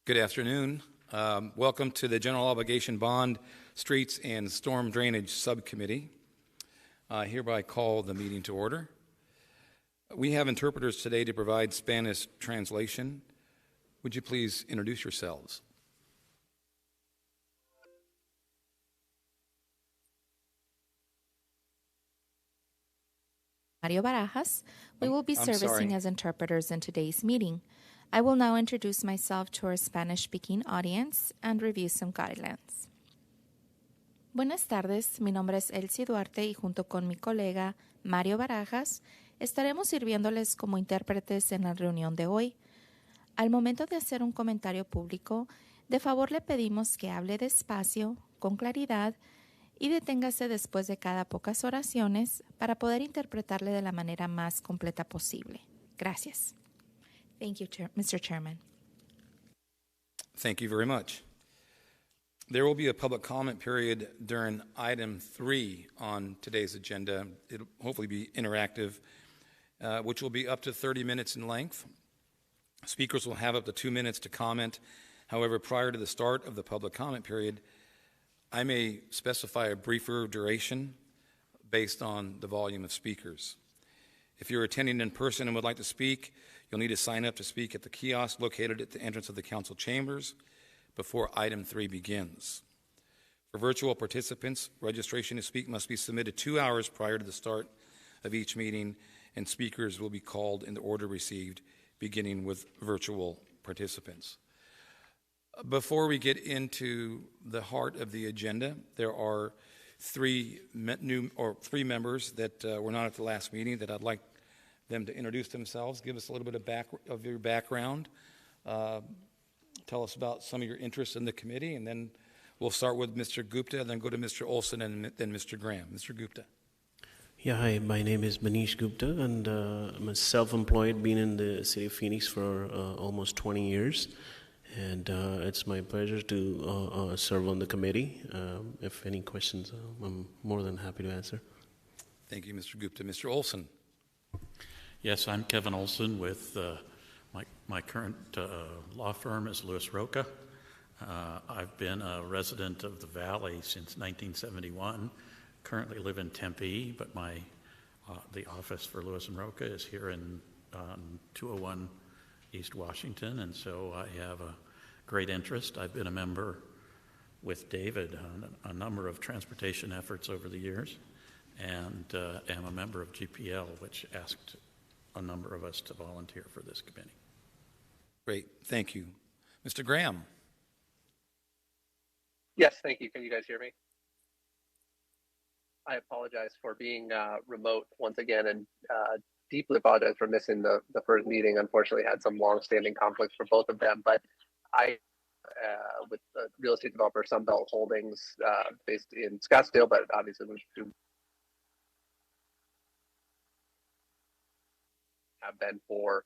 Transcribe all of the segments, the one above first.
Good afternoon. Welcome to the General Obligation Bond, Streets, and Storm Drainage Subcommittee. I hereby call the meeting to order. We have interpreters today to provide Spanish translation. Would you please introduce yourselves? Mario Barajas. We will be servicing as interpreters in today's meeting. I will now introduce myself to our Spanish-speaking audience and review some guidelines. Buenas tardes, mi nombre es Elsie Duarte y junto con mi colega Mario Barajas estaremos sirviéndoles como intérpretes en la reunión de hoy. Al momento de hacer un comentario público, de favor le pedimos que hable despacio, con claridad y deténgase después de cada pocas oraciones para poder interpretarle de la manera más completa posible. Gracias. Thank you, Mr. Chairman. Thank you very much. There will be a public comment period during item 3 on today's agenda. It'll hopefully be interactive, which will be up to 30 minutes in length. Speakers will have up to 2 minutes to comment. However, prior to the start of the public comment period, I may specify a briefer duration based on the volume of speakers. If you're attending in person and would like to speak, you'll need to sign up to speak at the kiosk located at the entrance of the council chambers before item 3 begins. For virtual participants, registration to speak must be submitted 2 hours prior to the start of each meeting, and speakers will be called in the order received, beginning with virtual participants. Before we get into the heart of the agenda, there are three members that were not at the last meeting that I'd like them to introduce themselves, give us a little bit of your background, tell us about some of your interests in the committee, and then we'll start with Mr. Gupta, then go to Mr. Olson, and then Mr. Graham. Mr. Gupta. Yeah, hi, my name is Manish Gupta, and I'm a self-employed, been in the city of Phoenix for almost 20 years, and it's my pleasure to serve on the committee. If any questions, I'm more than happy to answer. Thank you, Mr. Gupta. Mr. Olson. Yes, I'm Kevin Olson with my current law firm is Lewis Roca. I've been a resident of the Valley since 1971. Currently live in Tempe, but the office for Lewis and Roca is here in 201 East Washington, and so I have a great interest. I've been a member with David on a number of transportation efforts over the years, and am a member of GPL, which asked a number of us to volunteer for this committee. Great, thank you. Mr. Graham. Yes, thank you. Can you guys hear me? I apologize for being remote once again, and deeply apologize for missing the first meeting. Unfortunately, had some long-standing conflicts for both of them, but I, with the real estate developer Sunbelt Holdings, based in Scottsdale, but obviously moved to have been for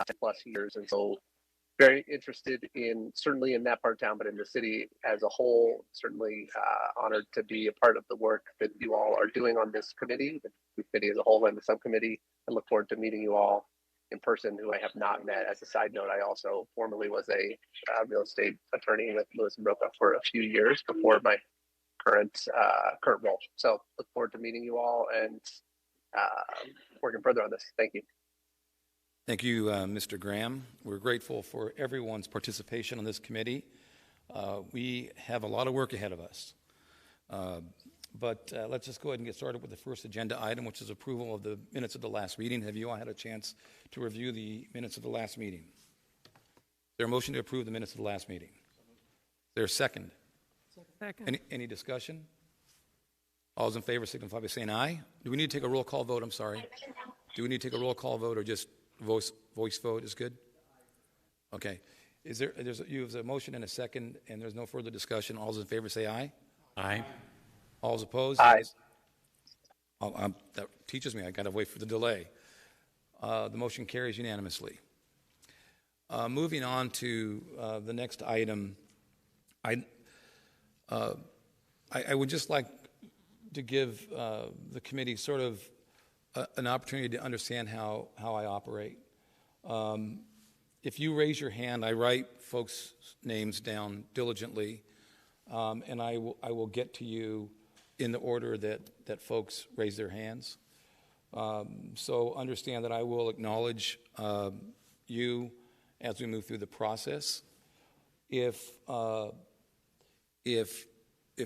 10 plus years, and so very interested in certainly in that part of town, but in the city as a whole. Certainly honored to be a part of the work that you all are doing on this committee, the committee as a whole and the subcommittee. I look forward to meeting you all in person who I have not met. As a side note, I also formerly was a real estate attorney with Lewis and Roca for a few years before my current role. So look forward to meeting you all and working further on this. Thank you. Thank you, Mr. Graham. We're grateful for everyone's participation on this committee. We have a lot of work ahead of us. But let's just go ahead and get started with the first agenda item, which is approval of the minutes of the last meeting. Have you all had a chance to review the minutes of the last meeting? Is there a motion to approve the minutes of the last meeting? Is there a second? Second. Any discussion? All those in favor signify by saying aye. Do we need to take a roll call vote? I'm sorry. Do we need to take a roll call vote or just voice vote is good? Okay. You have a motion and a second, and there's no further discussion. All those in favor say aye. Aye. All those opposed? Aye. That teaches me I got to wait for the delay. The motion carries unanimously. Moving on to the next item, I would just like to give the committee sort of an opportunity to understand how I operate. if you raise your hand, I write folks' names down diligently, and I will get to you in the order that folks raise their hands. So understand that I will acknowledge you as we move through the process. If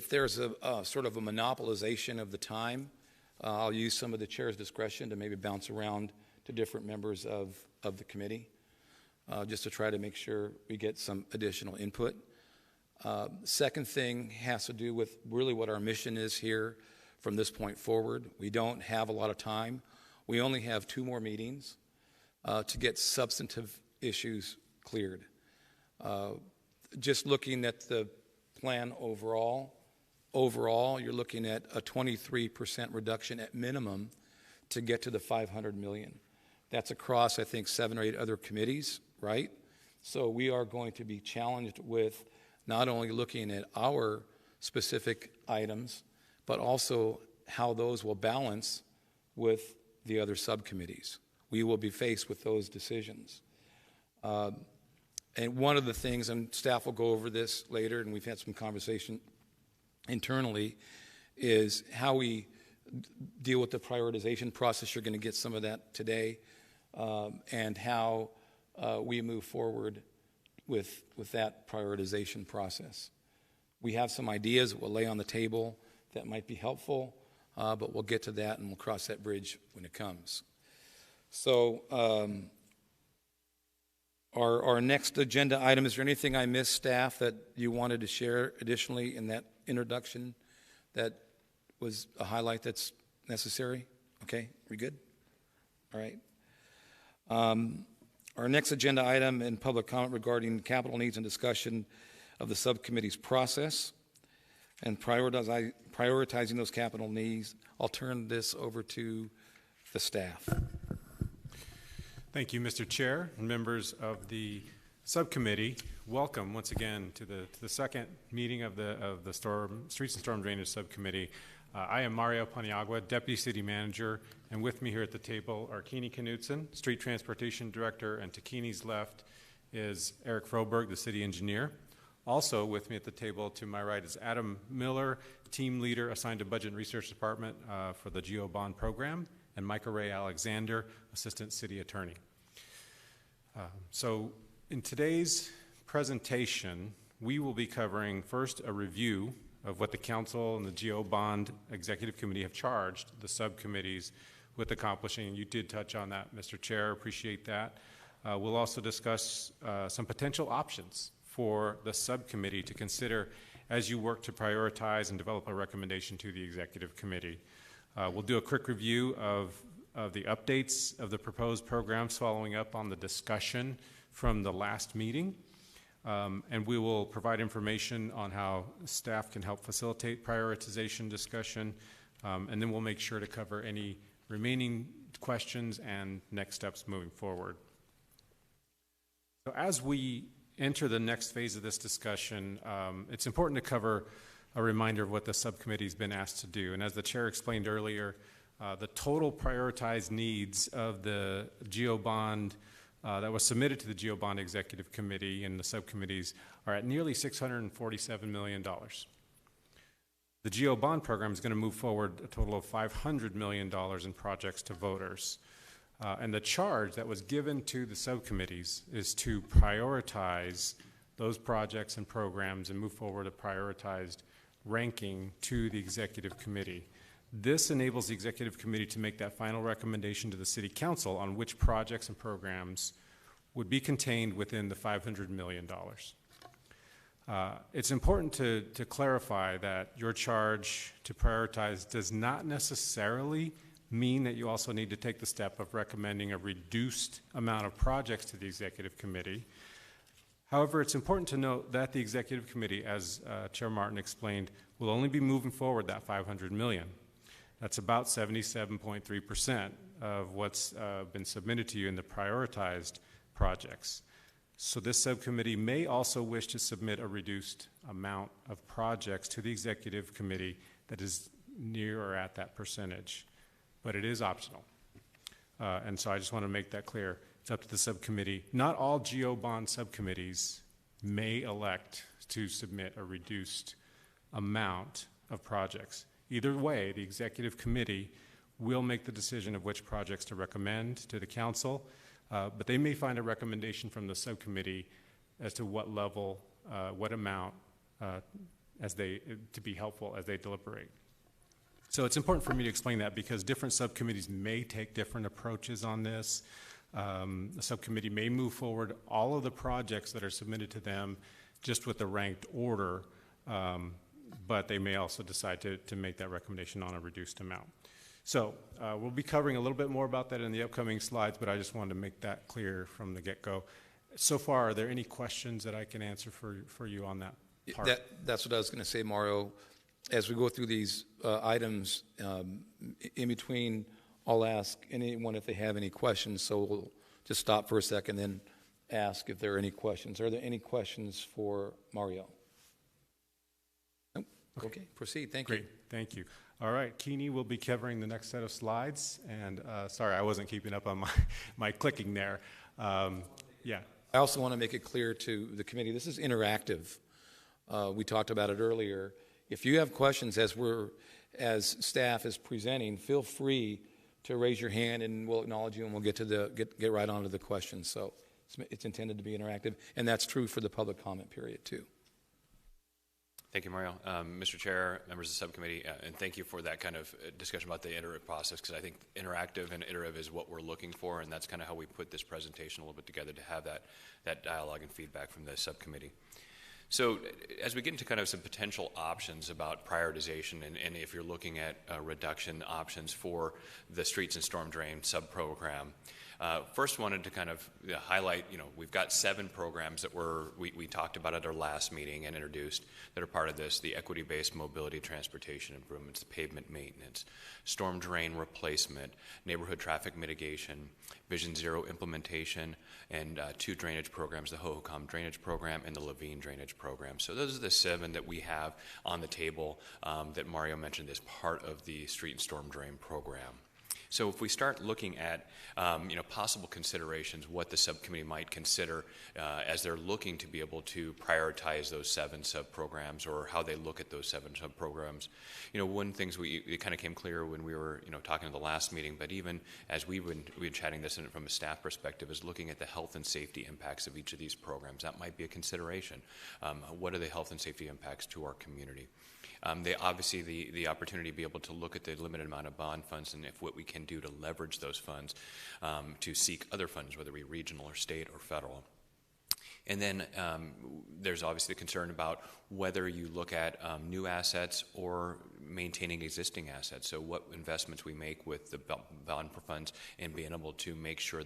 there's a sort of a monopolization of the time, I'll use some of the chair's discretion to maybe bounce around to different members of the committee, just to try to make sure we get some additional input. Second thing has to do with really what our mission is here from this point forward. We don't have a lot of time. We only have 2 more meetings to get substantive issues cleared. Just looking at the plan overall, you're looking at a 23% reduction at minimum to get to the $500 million. That's across, I think, 7 or 8 other committees, right? So we are going to be challenged with not only looking at our specific items, but also how those will balance with the other subcommittees. We will be faced with those decisions. And one of the things, and staff will go over this later, and we've had some conversation internally, is how we deal with the prioritization process. You're going to get some of that today, and how we move forward with that prioritization process. We have some ideas that we'll lay on the table that might be helpful, but we'll get to that and we'll cross that bridge when it comes. So our next agenda item, is there anything I missed, staff, that you wanted to share additionally in that introduction that was a highlight that's necessary? Okay, we good? All right. Our next agenda item in public comment regarding capital needs and discussion of the subcommittee's process and prioritizing those capital needs. I'll turn this over to the staff. Thank you, Mr. Chair and members of the subcommittee. Welcome once again to the second meeting of the Streets and Storm Drainage Subcommittee. I am Mario Paniagua, Deputy City Manager, and with me here at the table are Keeney Knutson, Street Transportation Director, and to Keeney's left is Eric Froberg, the City Engineer. Also with me at the table to my right is Adam Miller, Team Leader assigned to Budget and Research Department for the GEO Bond Program, and Micah Ray Alexander, Assistant City Attorney. So in today's presentation, we will be covering first a review of what the Council and the GEO Bond Executive Committee have charged the subcommittees with accomplishing. You did touch on that, Mr. Chair. Appreciate that. We'll also discuss some potential options for the subcommittee to consider as you work to prioritize and develop a recommendation to the Executive Committee. We'll do a quick review of the updates of the proposed programs following up on the discussion from the last meeting. And we will provide information on how staff can help facilitate prioritization discussion, and then we'll make sure to cover any remaining questions and next steps moving forward. So as we enter the next phase of this discussion, it's important to cover a reminder of what the subcommittee has been asked to do. And as the chair explained earlier, the total prioritized needs of the GEO Bond that was submitted to the GEO Bond Executive Committee and the subcommittees are at nearly $647 million. The GEO Bond Program is going to move forward a total of $500 million in projects to voters. And the charge that was given to the subcommittees is to prioritize those projects and programs and move forward a prioritized ranking to the Executive Committee. This enables the Executive Committee to make that final recommendation to the City Council on which projects and programs would be contained within the $500 million. It's important to clarify that your charge to prioritize does not necessarily mean that you also need to take the step of recommending a reduced amount of projects to the Executive Committee. However, it's important to note that the Executive Committee, as Chair Martin explained, will only be moving forward that $500 million. That's about 77.3% of what's been submitted to you in the prioritized projects. So this subcommittee may also wish to submit a reduced amount of projects to the Executive Committee that is near or at that percentage, but it is optional. And so I just want to make that clear. It's up to the subcommittee. Not all GO bond subcommittees may elect to submit a reduced amount of projects. Either way, the executive committee will make the decision of which projects to recommend to the council, but they may find a recommendation from the subcommittee as to what level, what amount, to be helpful as they deliberate. So it's important for me to explain that because different subcommittees may take different approaches on this. The subcommittee may move forward all of the projects that are submitted to them just with the ranked order, but they may also decide to make that recommendation on a reduced amount. So we'll be covering a little bit more about that in the upcoming slides, but I just wanted to make that clear from the get-go. So far, are there any questions that I can answer for you on that part? That's what I was going to say, Mario. As we go through these items, in between, I'll ask anyone if they have any questions. So we'll just stop for a second, then ask if there are any questions. Are there any questions for Mario? Nope. Okay, proceed. Thank you. Great, thank you. All right, Keeney will be covering the next set of slides. And sorry, I wasn't keeping up on my clicking there. Yeah. I also want to make it clear to the committee, this is interactive. We talked about it earlier. If you have questions as staff is presenting, feel free to raise your hand and we'll acknowledge you and we'll get right on to the questions. So it's intended to be interactive, and that's true for the public comment period too. Thank you, Mario. Mr. Chair, members of the subcommittee, and thank you for that kind of discussion about the iterative process, because I think interactive and iterative is what we're looking for, and that's kind of how we put this presentation a little bit together to have that dialogue and feedback from the subcommittee. So as we get into kind of some potential options about prioritization, and if you're looking at reduction options for the streets and storm drain sub-program, first wanted to kind of highlight, we've got 7 programs that we talked about at our last meeting and introduced that are part of this: the equity-based mobility transportation improvements, the pavement maintenance, storm drain replacement, neighborhood traffic mitigation, Vision Zero implementation, and 2 drainage programs, the Hohokam drainage program and the Levine drainage program. So those are the 7 that we have on the table that Mario mentioned as part of the street and storm drain program. So if we start looking at possible considerations, what the subcommittee might consider as they're looking to be able to prioritize those 7 sub-programs, or how they look at those 7 sub-programs. One things it kind of came clear when we were talking at the last meeting, but even as we've been chatting this in from a staff perspective, is looking at the health and safety impacts of each of these programs. That might be a consideration. What are the health and safety impacts to our community? Obviously, the opportunity to be able to look at the limited amount of bond funds and if what we can do to leverage those funds to seek other funds, whether it be regional or state or federal. And then there's obviously the concern about whether you look at new assets or maintaining existing assets. So what investments we make with the bond funds and being able to make sure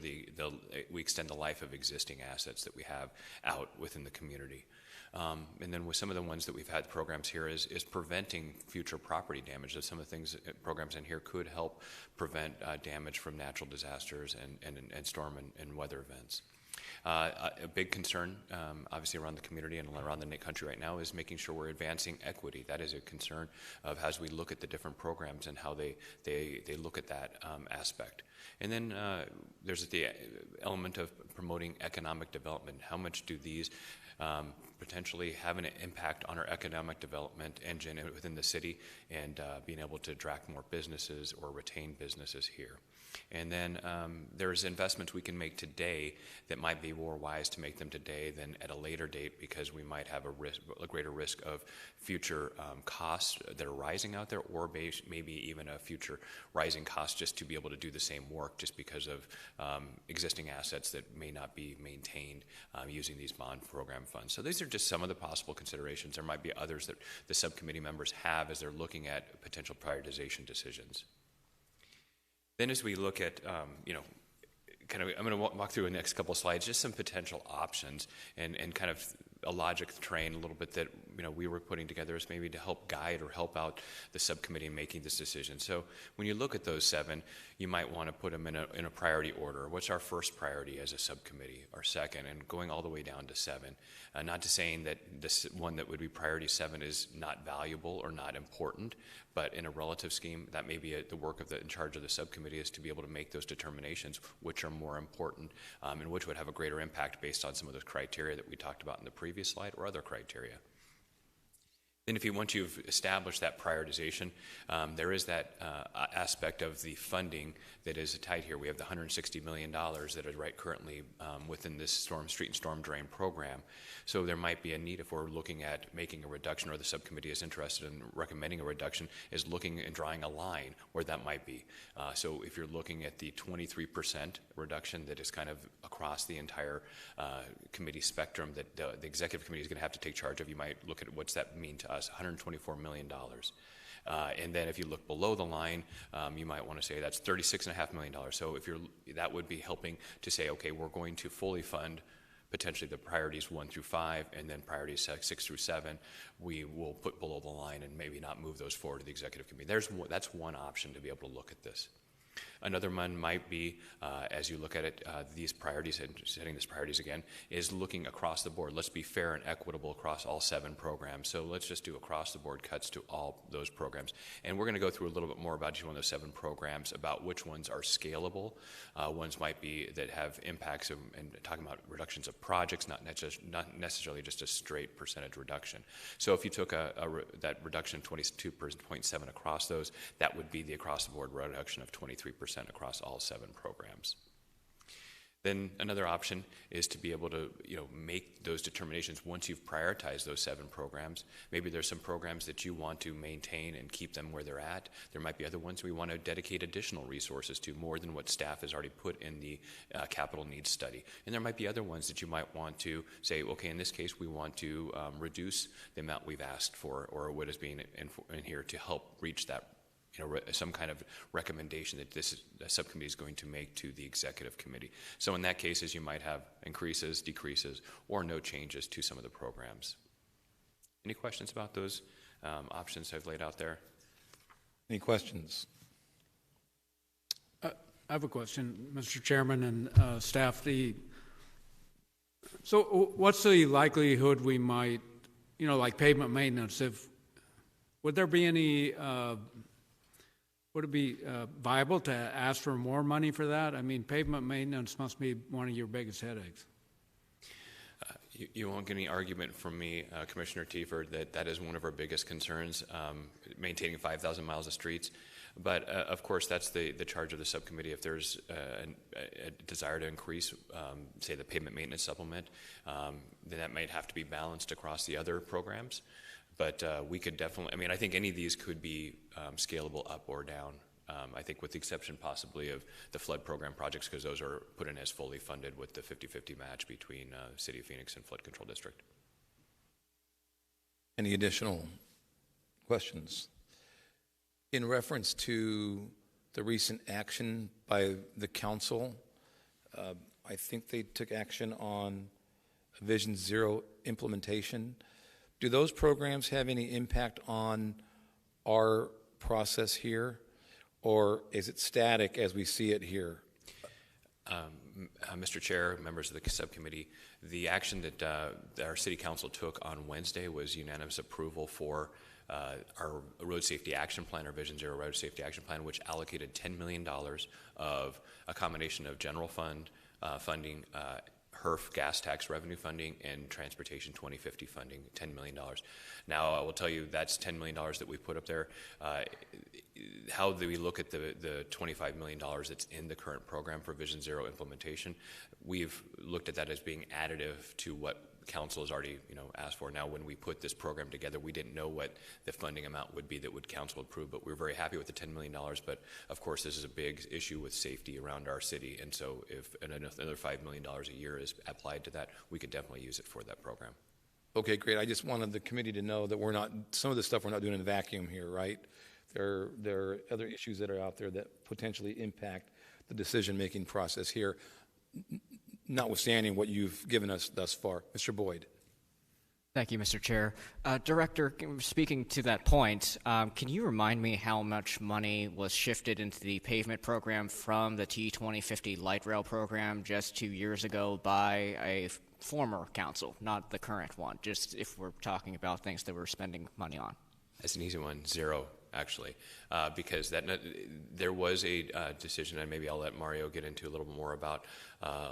we extend the life of existing assets that we have out within the community. And then with some of the ones that we've had programs here is preventing future property damage. So some of the things, programs in here could help prevent damage from natural disasters and storm and weather events. A big concern, obviously, around the community and around the country right now is making sure we're advancing equity. That is a concern of as we look at the different programs and how they look at that aspect. And then there's the element of promoting economic development. How much do these potentially have an impact on our economic development engine within the city and being able to attract more businesses or retain businesses here? And then there's investments we can make today that might be more wise to make them today than at a later date, because we might have a greater risk of future costs that are rising out there, or maybe even a future rising cost just to be able to do the same work just because of existing assets that may not be maintained using these bond program funds. So these are just some of the possible considerations. There might be others that the subcommittee members have as they're looking at potential prioritization decisions. Then as we look at, I'm going to walk through the next couple of slides, just some potential options and kind of a logic train a little bit that we were putting together is maybe to help guide or help out the subcommittee in making this decision. So when you look at those 7, you might want to put them in a priority order. What's our first priority as a subcommittee, our second, and going all the way down to 7. Not to saying that this one that would be priority 7 is not valuable or not important, but in a relative scheme, that may be the work in charge of the subcommittee is to be able to make those determinations, which are more important and which would have a greater impact based on some of those criteria that we talked about in the previous slide or other criteria. Then once you've established that prioritization, there is that aspect of the funding that is tied here. We have the $160 million that is right currently within this street and storm drain program. So there might be a need if we're looking at making a reduction, or the subcommittee is interested in recommending a reduction, is looking and drawing a line where that might be. So if you're looking at the 23% reduction that is kind of across the entire committee spectrum that the executive committee is going to have to take charge of, you might look at what's that mean to us, $124 million. And then if you look below the line, you might want to say that's $36.5 million. So that would be helping to say, okay, we're going to fully fund potentially the priorities 1 through 5, and then priorities 6 through 7, we will put below the line and maybe not move those forward to the executive committee. That's one option to be able to look at this. Another one might be, as you look at it, these priorities, and setting these priorities again, is looking across the board. Let's be fair and equitable across all 7 programs. So let's just do across the board cuts to all those programs. And we're going to go through a little bit more about each one of those 7 programs, about which ones are scalable. Ones might be that have impacts and talking about reductions of projects, not necessarily just a straight percentage reduction. So if you took that reduction 22.7 across those, that would be the across the board reduction of 23% across all 7 programs. Then another option is to be able to make those determinations once you've prioritized those 7 programs. Maybe there's some programs that you want to maintain and keep them where they're at. There might be other ones we want to dedicate additional resources to, more than what staff has already put in the capital needs study. And there might be other ones that you might want to say, okay, in this case we want to reduce the amount we've asked for, or what is being in here to help reach that some kind of recommendation that this subcommittee is going to make to the executive committee. So in that cases, you might have increases, decreases, or no changes to some of the programs. Any questions about those options I've laid out there? Any questions? I have a question, Mr. Chairman and staff. So what's the likelihood we might, like pavement maintenance, would there be any would it be viable to ask for more money for that? I mean, pavement maintenance must be one of your biggest headaches. You won't get any argument from me, Commissioner Tiefer, that is one of our biggest concerns, maintaining 5,000 miles of streets. But of course, that's the charge of the subcommittee. If there's a desire to increase, say, the pavement maintenance supplement, then that might have to be balanced across the other programs. But we could definitely, I think any of these could be scalable up or down. I think with the exception possibly of the flood program projects, because those are put in as fully funded with the 50-50 match between City of Phoenix and Flood Control District. Any additional questions? In reference to the recent action by the council, I think they took action on Vision Zero implementation. Do those programs have any impact on our process here, or is it static as we see it here? Mr. Chair, members of the subcommittee, the action that our city council took on Wednesday was unanimous approval for our road safety action plan, our Vision Zero road safety action plan, which allocated $10 million of a combination of general fund funding, HERF gas tax revenue funding, and transportation 2050 funding, $10 million. Now, I will tell you that's $10 million that we put up there. How do we look at the $25 million that's in the current program for Vision Zero implementation? We've looked at that as being additive to what council has already asked for. Now, when we put this program together, we didn't know what the funding amount would be that would council approve, but we're very happy with the $10 million. But of course, this is a big issue with safety around our city, and so if another $5 million a year is applied to that, we could definitely use it for that program. Okay, great. I just wanted the committee to know that some of the stuff we're not doing in a vacuum here, right? There are other issues that are out there that potentially impact the decision-making process here, notwithstanding what you've given us thus far. Mr. Boyd. Thank you, Mr. Chair. Director, speaking to that point, can you remind me how much money was shifted into the pavement program from the T2050 light rail program just 2 years ago by a former council, not the current one, just if we're talking about things that we're spending money on? That's an easy one, zero, actually, because there was a decision, and maybe I'll let Mario get into a little more about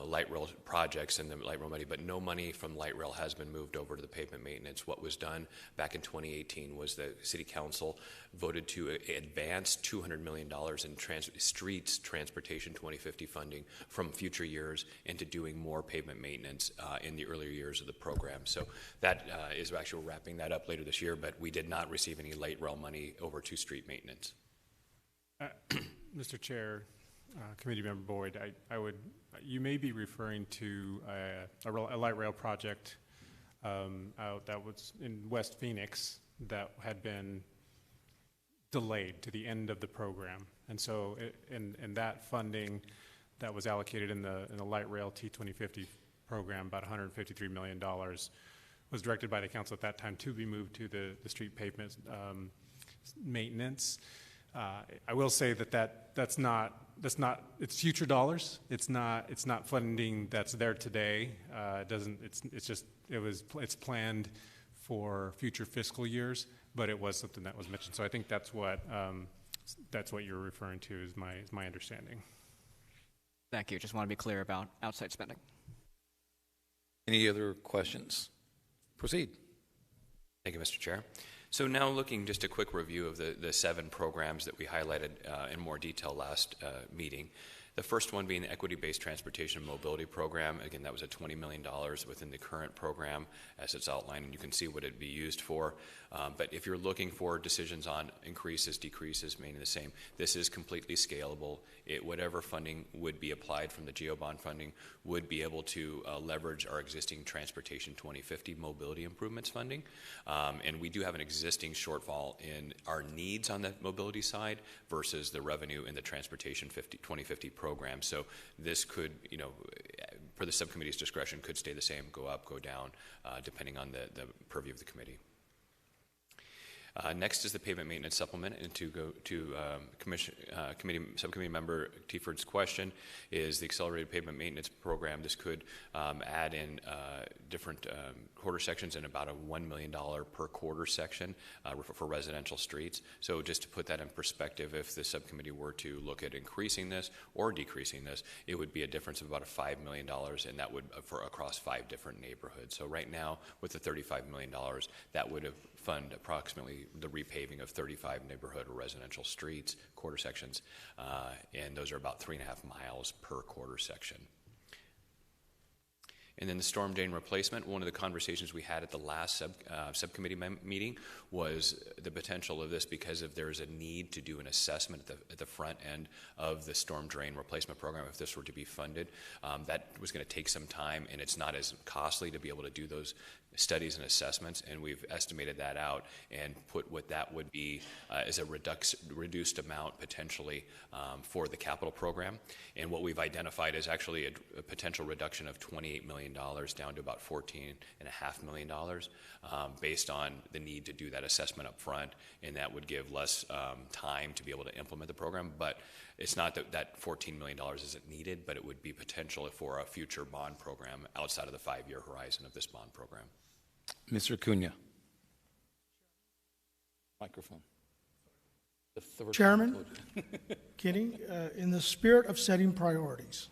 light rail projects and the light rail money, but no money from light rail has been moved over to the pavement maintenance. What was done back in 2018 was the City Council voted to advance $200 million in streets transportation 2050 funding from future years into doing more pavement maintenance in the earlier years of the program. So that is actually wrapping that up later this year, but we did not receive any light rail money over to street maintenance. Mr. Chair, Committee Member Boyd, you may be referring to a light rail project that was in West Phoenix that had been delayed to the end of the program. And so in that funding that was allocated in the light rail T2050 program, about $153 million, was directed by the council at that time to be moved to the street pavement maintenance. I will say that's not it's future dollars. It's not funding that's there today. It's planned for future fiscal years, but it was something that was mentioned. So I think that's what you're referring to, is my understanding. Thank you. Just want to be clear about outside spending. Any other questions? Proceed. Thank you, Mr. Chair. So now looking just a quick review of the 7 programs that we highlighted in more detail last meeting. The first one being the Equity-Based Transportation and Mobility Program. Again, that was a $20 million within the current program as it's outlined, and you can see what it'd be used for. But if you're looking for decisions on increases, decreases, mainly the same, this is completely scalable. Whatever funding would be applied from the GeoBond funding would be able to leverage our existing Transportation 2050 mobility improvements funding. And we do have an existing shortfall in our needs on the mobility side versus the revenue in the Transportation 2050 program. So this could, per the subcommittee's discretion, could stay the same, go up, go down, depending on the purview of the committee. Next is the pavement maintenance supplement, and to go to subcommittee member Tieford's question is the accelerated pavement maintenance program. This could add in different quarter sections and about a $1 million per quarter section for residential streets. So just to put that in perspective, if the subcommittee were to look at increasing this or decreasing this, it would be a difference of about $5 million, and that would for across 5 different neighborhoods. So right now, with the $35 million, that would have fund approximately the repaving of 35 neighborhood or residential streets, quarter sections, and those are about 3.5 miles per quarter section. And then the storm drain replacement, one of the conversations we had at the last subcommittee meeting was the potential of this, because if there's a need to do an assessment at the front end of the storm drain replacement program, if this were to be funded, that was going to take some time, and it's not as costly to be able to do those studies and assessments, and we've estimated that out and put what that would be as a reduced amount potentially for the capital program. And what we've identified is actually a potential reduction of $28 million down to about $14.5 million based on the need to do that assessment up front, and that would give less time to be able to implement the program. But it's not that $14 million isn't needed, but it would be potential for a future bond program outside of the 5-year horizon of this bond program. Mr. Acuna. Microphone. Chairman, Kenny, in the spirit of setting priorities,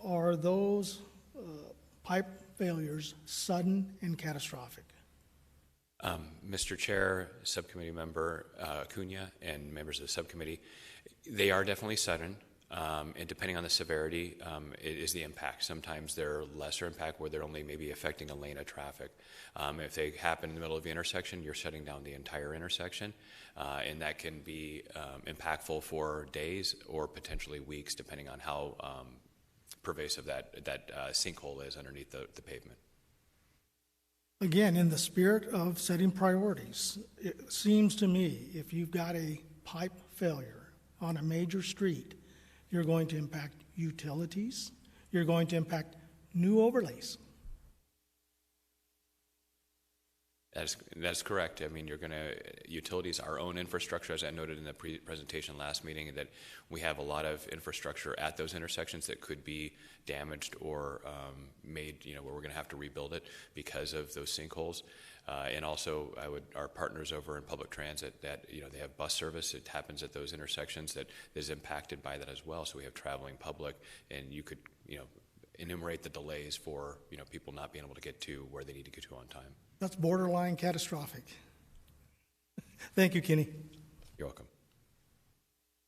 are those pipe failures sudden and catastrophic? Mr. Chair, Subcommittee Member Acuna, and members of the subcommittee, they are definitely sudden. And depending on the severity, it is the impact. Sometimes they're lesser impact where they're only maybe affecting a lane of traffic. If they happen in the middle of the intersection, you're shutting down the entire intersection. And that can be impactful for days or potentially weeks, depending on how pervasive that sinkhole is underneath the pavement. Again, in the spirit of setting priorities, it seems to me if you've got a pipe failure on a major street, you're going to impact utilities. You're going to impact new overlays. That's correct. I mean, utilities, our own infrastructure, as I noted in the presentation last meeting, that we have a lot of infrastructure at those intersections that could be damaged or made, where we're going to have to rebuild it because of those sinkholes. And also, our partners over in public transit that, they have bus service. It happens at those intersections that is impacted by that as well. So we have traveling public, and you could, enumerate the delays for, people not being able to get to where they need to get to on time. That's borderline catastrophic. Thank you, Kenny. You're welcome.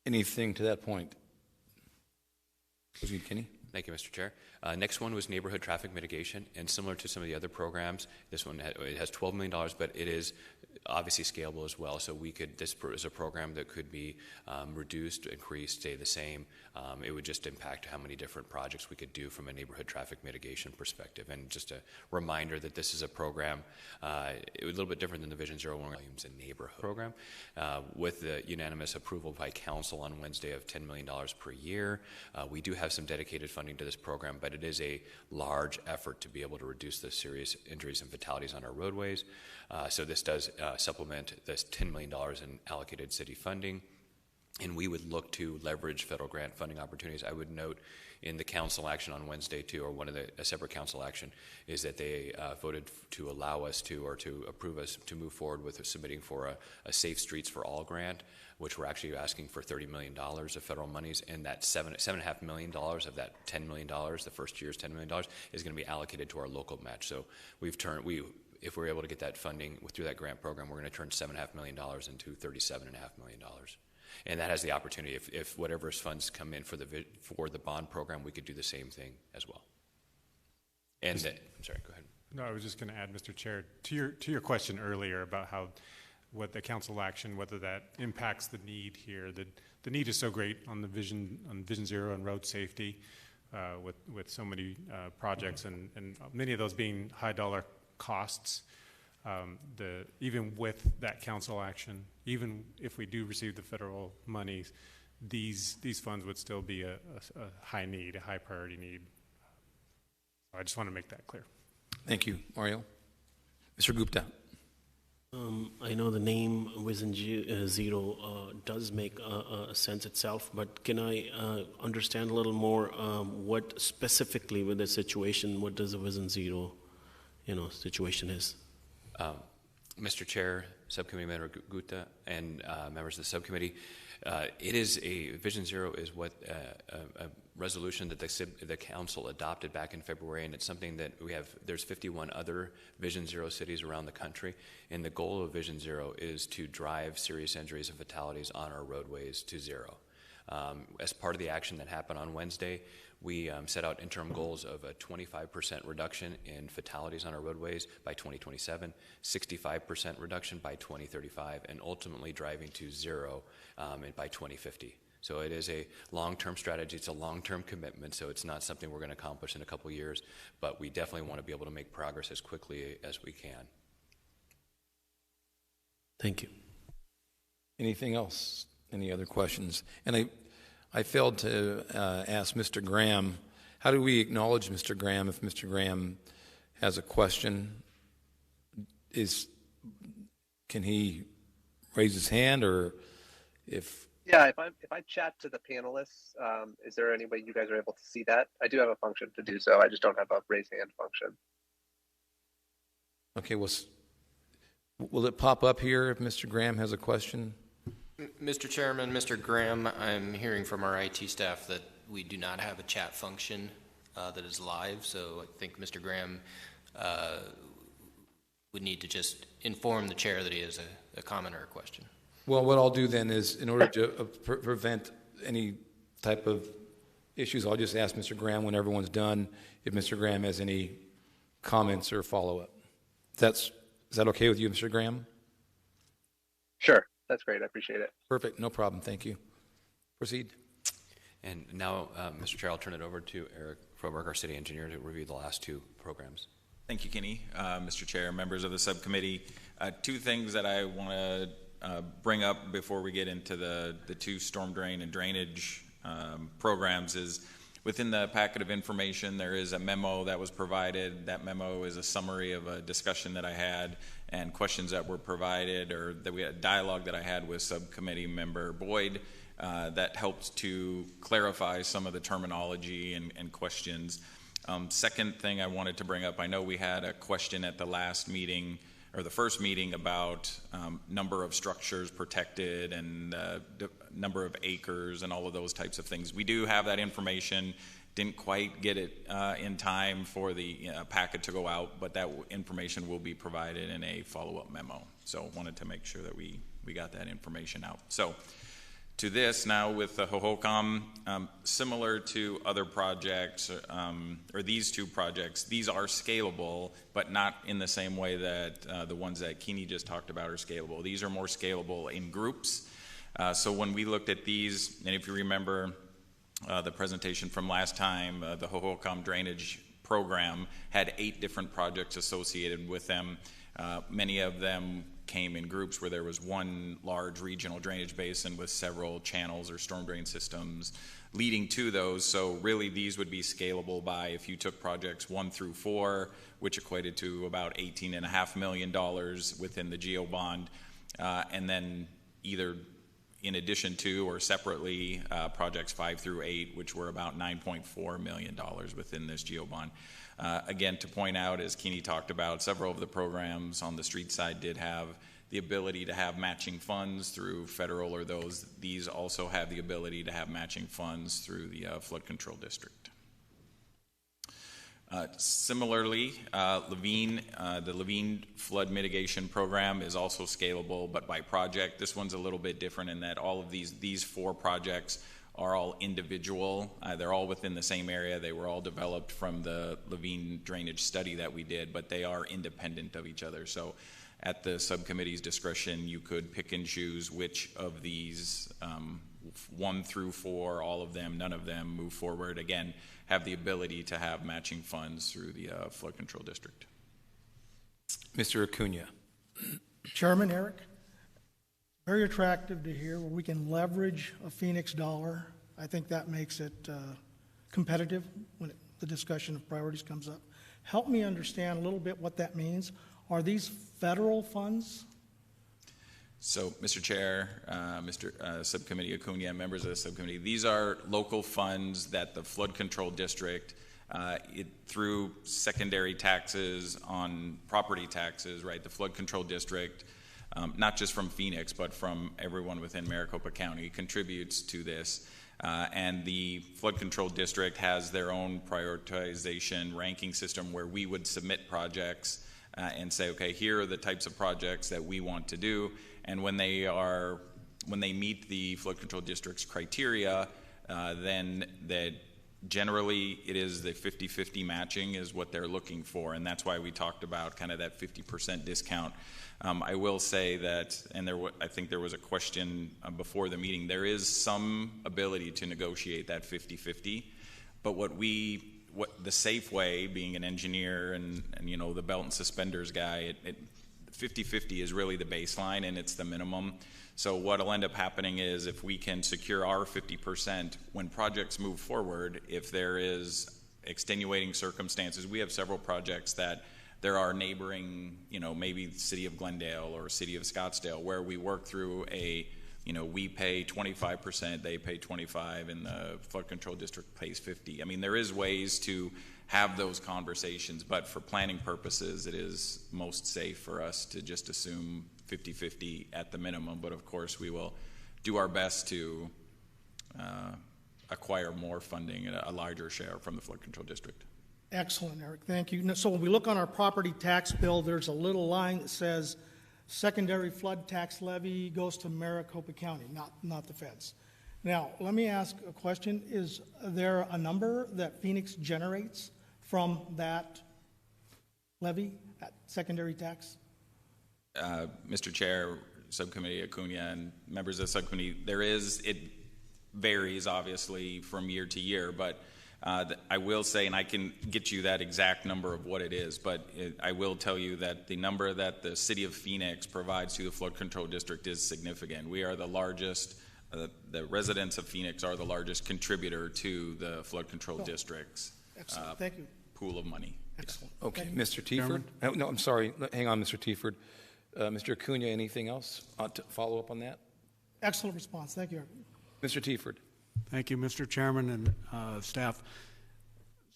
Anything to that point? Kenny? Thank you, Mr. Chair. Next one was neighborhood traffic mitigation, and similar to some of the other programs, this one it has $12 million, but it is obviously scalable as well. So this is a program that could be reduced, increased, stay the same. It would just impact how many different projects we could do from a neighborhood traffic mitigation perspective. And just a reminder that this is a program, it was a little bit different than the Vision Zero Williams and Neighborhood program, with the unanimous approval by Council on Wednesday of $10 million per year. We do have some dedicated funding to this program, but it is a large effort to be able to reduce the serious injuries and fatalities on our roadways. So this does supplement this $10 million in allocated city funding, and we would look to leverage federal grant funding opportunities. I would note in the council action on Wednesday too, or a separate council action, is that they voted to allow us to, or to approve us to move forward with submitting for a Safe Streets for All grant, which we're actually asking for $30 million of federal monies, and that $7.5 million of that $10 million, the first year's $10 million, is going to be allocated to our local match. So if we're able to get that funding through that grant program, we're going to turn $7.5 million into $37.5 million. And that has the opportunity, if whatever funds come in for the bond program, we could do the same thing as well. And I'm sorry, go ahead. No, I was just going to add, Mr. Chair, to your question earlier about what the council action, whether that impacts the need here. The need is so great on Vision Zero and road safety, with so many projects and many of those being high dollar costs. Even with that council action, even if we do receive the federal monies, these funds would still be a high need, a high priority need. So I just want to make that clear. Thank you, Mario. Mr. Gupta. I know the name Vision Zero does make sense itself, but can I understand a little more what specifically with the situation, what does the Vision Zero situation is? Mr. Chair, Subcommittee Member Gupta, and members of the subcommittee, Vision Zero is what a resolution that the council adopted back in February, and it's something that there's 51 other Vision Zero cities around the country, and the goal of Vision Zero is to drive serious injuries and fatalities on our roadways to zero. As part of the action that happened on Wednesday, we set out interim goals of a 25% reduction in fatalities on our roadways by 2027, 65% reduction by 2035, and ultimately driving to zero by 2050. So it is a long-term strategy. It's a long-term commitment, so it's not something we're going to accomplish in a couple years, but we definitely want to be able to make progress as quickly as we can. Thank you. Anything else? Any other questions? And I failed to ask Mr. Graham, how do we acknowledge Mr. Graham if Mr. Graham has a question? Can he raise his hand, or if... Yeah, if I chat to the panelists, is there any way you guys are able to see that? I do have a function to do so. I just don't have a raise hand function. Okay, will it pop up here if Mr. Graham has a question? Mr. Chairman, Mr. Graham, I'm hearing from our IT staff that we do not have a chat function that is live, so I think Mr. Graham would need to just inform the chair that he has a comment or a question. Well, what I'll do then is, in order to prevent any type of issues, I'll just ask Mr. Graham when everyone's done if Mr. Graham has any comments or follow-up. Is that okay with you, Mr. Graham? Sure. That's great. I appreciate it. Perfect. No problem. Thank you. Proceed. And now, Mr. Chair, I'll turn it over to Eric Froberg, our city engineer, to review the last two programs. Thank you, Kenny. Mr. Chair, members of the subcommittee, two things that I want to bring up before we get into the two storm drain and drainage programs is, Within the packet of information, there is a memo that was provided. That memo is a summary of a discussion that I had and questions that were provided, or that we had a dialogue that I had with Subcommittee Member Boyd that helped to clarify some of the terminology and questions. Second thing I wanted to bring up, I know we had a question at the last meeting, or the first meeting, about number of structures protected and number of acres and all of those types of things. We do have that information. Didn't quite get it in time for the packet to go out, but that information will be provided in a follow-up memo. So wanted to make sure that we got that information out. So to this now with the Hohokam, similar to other projects, or these two projects, these are scalable, but not in the same way that the ones that Keeney just talked about are scalable. These are more scalable in groups. So when we looked at these, and if you remember the presentation from last time, the Hohokam Drainage Program had 8 different projects associated with them. Many of them came in groups where there was one large regional drainage basin with several channels or storm drain systems leading to those. So really these would be scalable by, if you took projects 1 through 4, which equated to about $18.5 million within the GEO bond, and then either in addition to or separately projects 5 through 8, which were about $9.4 million within this GEO bond. Again, to point out, as Keeney talked about, several of the programs on the street side did have the ability to have matching funds through federal or those. These also have the ability to have matching funds through the flood control district. Similarly, Levine, the Levine flood mitigation program is also scalable, but by project. This one's a little bit different in that all of these 4 projects are all individual. They're all within the same area. They were all developed from the Levine drainage study that we did, but they are independent of each other. So at the subcommittee's discretion, you could pick and choose which of these 1 through 4, all of them, none of them, move forward. Again, have the ability to have matching funds through the flood control district. Mr. Acuna. Chairman Eric, very attractive to hear where we can leverage a Phoenix dollar. I think that makes it competitive when the discussion of priorities comes up. Help me understand a little bit what that means. Are these federal funds? So, Mr. Chair, Mr. Subcommittee Acuna, members of the subcommittee, these are local funds that the flood control district, through secondary taxes on property taxes, right, the flood control district, not just from Phoenix, but from everyone within Maricopa County, contributes to this. And the flood control district has their own prioritization ranking system where we would submit projects and say, okay, here are the types of projects that we want to do. And when they meet the flood control district's criteria, then that generally it is the 50-50 matching is what they're looking for, and that's why we talked about kind of that 50% discount. I will say that, and I think there was a question before the meeting, there is some ability to negotiate that 50-50, but what the safe way, being an engineer and you know the belt and suspenders guy, 50-50 is really the baseline and it's the minimum. So what'll end up happening is if we can secure our 50%, when projects move forward, if there is extenuating circumstances, we have several projects that there are neighboring, you know, maybe the city of Glendale or city of Scottsdale, where we work through we pay 25%, they pay 25%, and the flood control district pays 50%. I mean, there is ways to have those conversations, but for planning purposes, it is most safe for us to just assume 50-50 at the minimum. But of course, we will do our best to acquire more funding, a larger share from the flood control district. Excellent, Eric. Thank you. So when we look on our property tax bill, there's a little line that says secondary flood tax levy goes to Maricopa County, not the feds. Now, let me ask a question. Is there a number that Phoenix generates from that levy, that secondary tax? Mr. Chair, Subcommittee Acuna, and members of the subcommittee, it varies obviously from year to year, but I will say, and I can get you that exact number of what it is, but I will tell you that the number that the city of Phoenix provides to the flood control district is significant. We are the largest the residents of Phoenix are the largest contributor to the flood control district's Excellent. Thank you. pool of money. Excellent. Okay, Mr. Tieford? No, I'm sorry. Hang on, Mr. Tieford. Mr. Acuna, anything else to follow up on that? Excellent response. Thank you. Mr. Tieford. Thank you, Mr. Chairman and staff.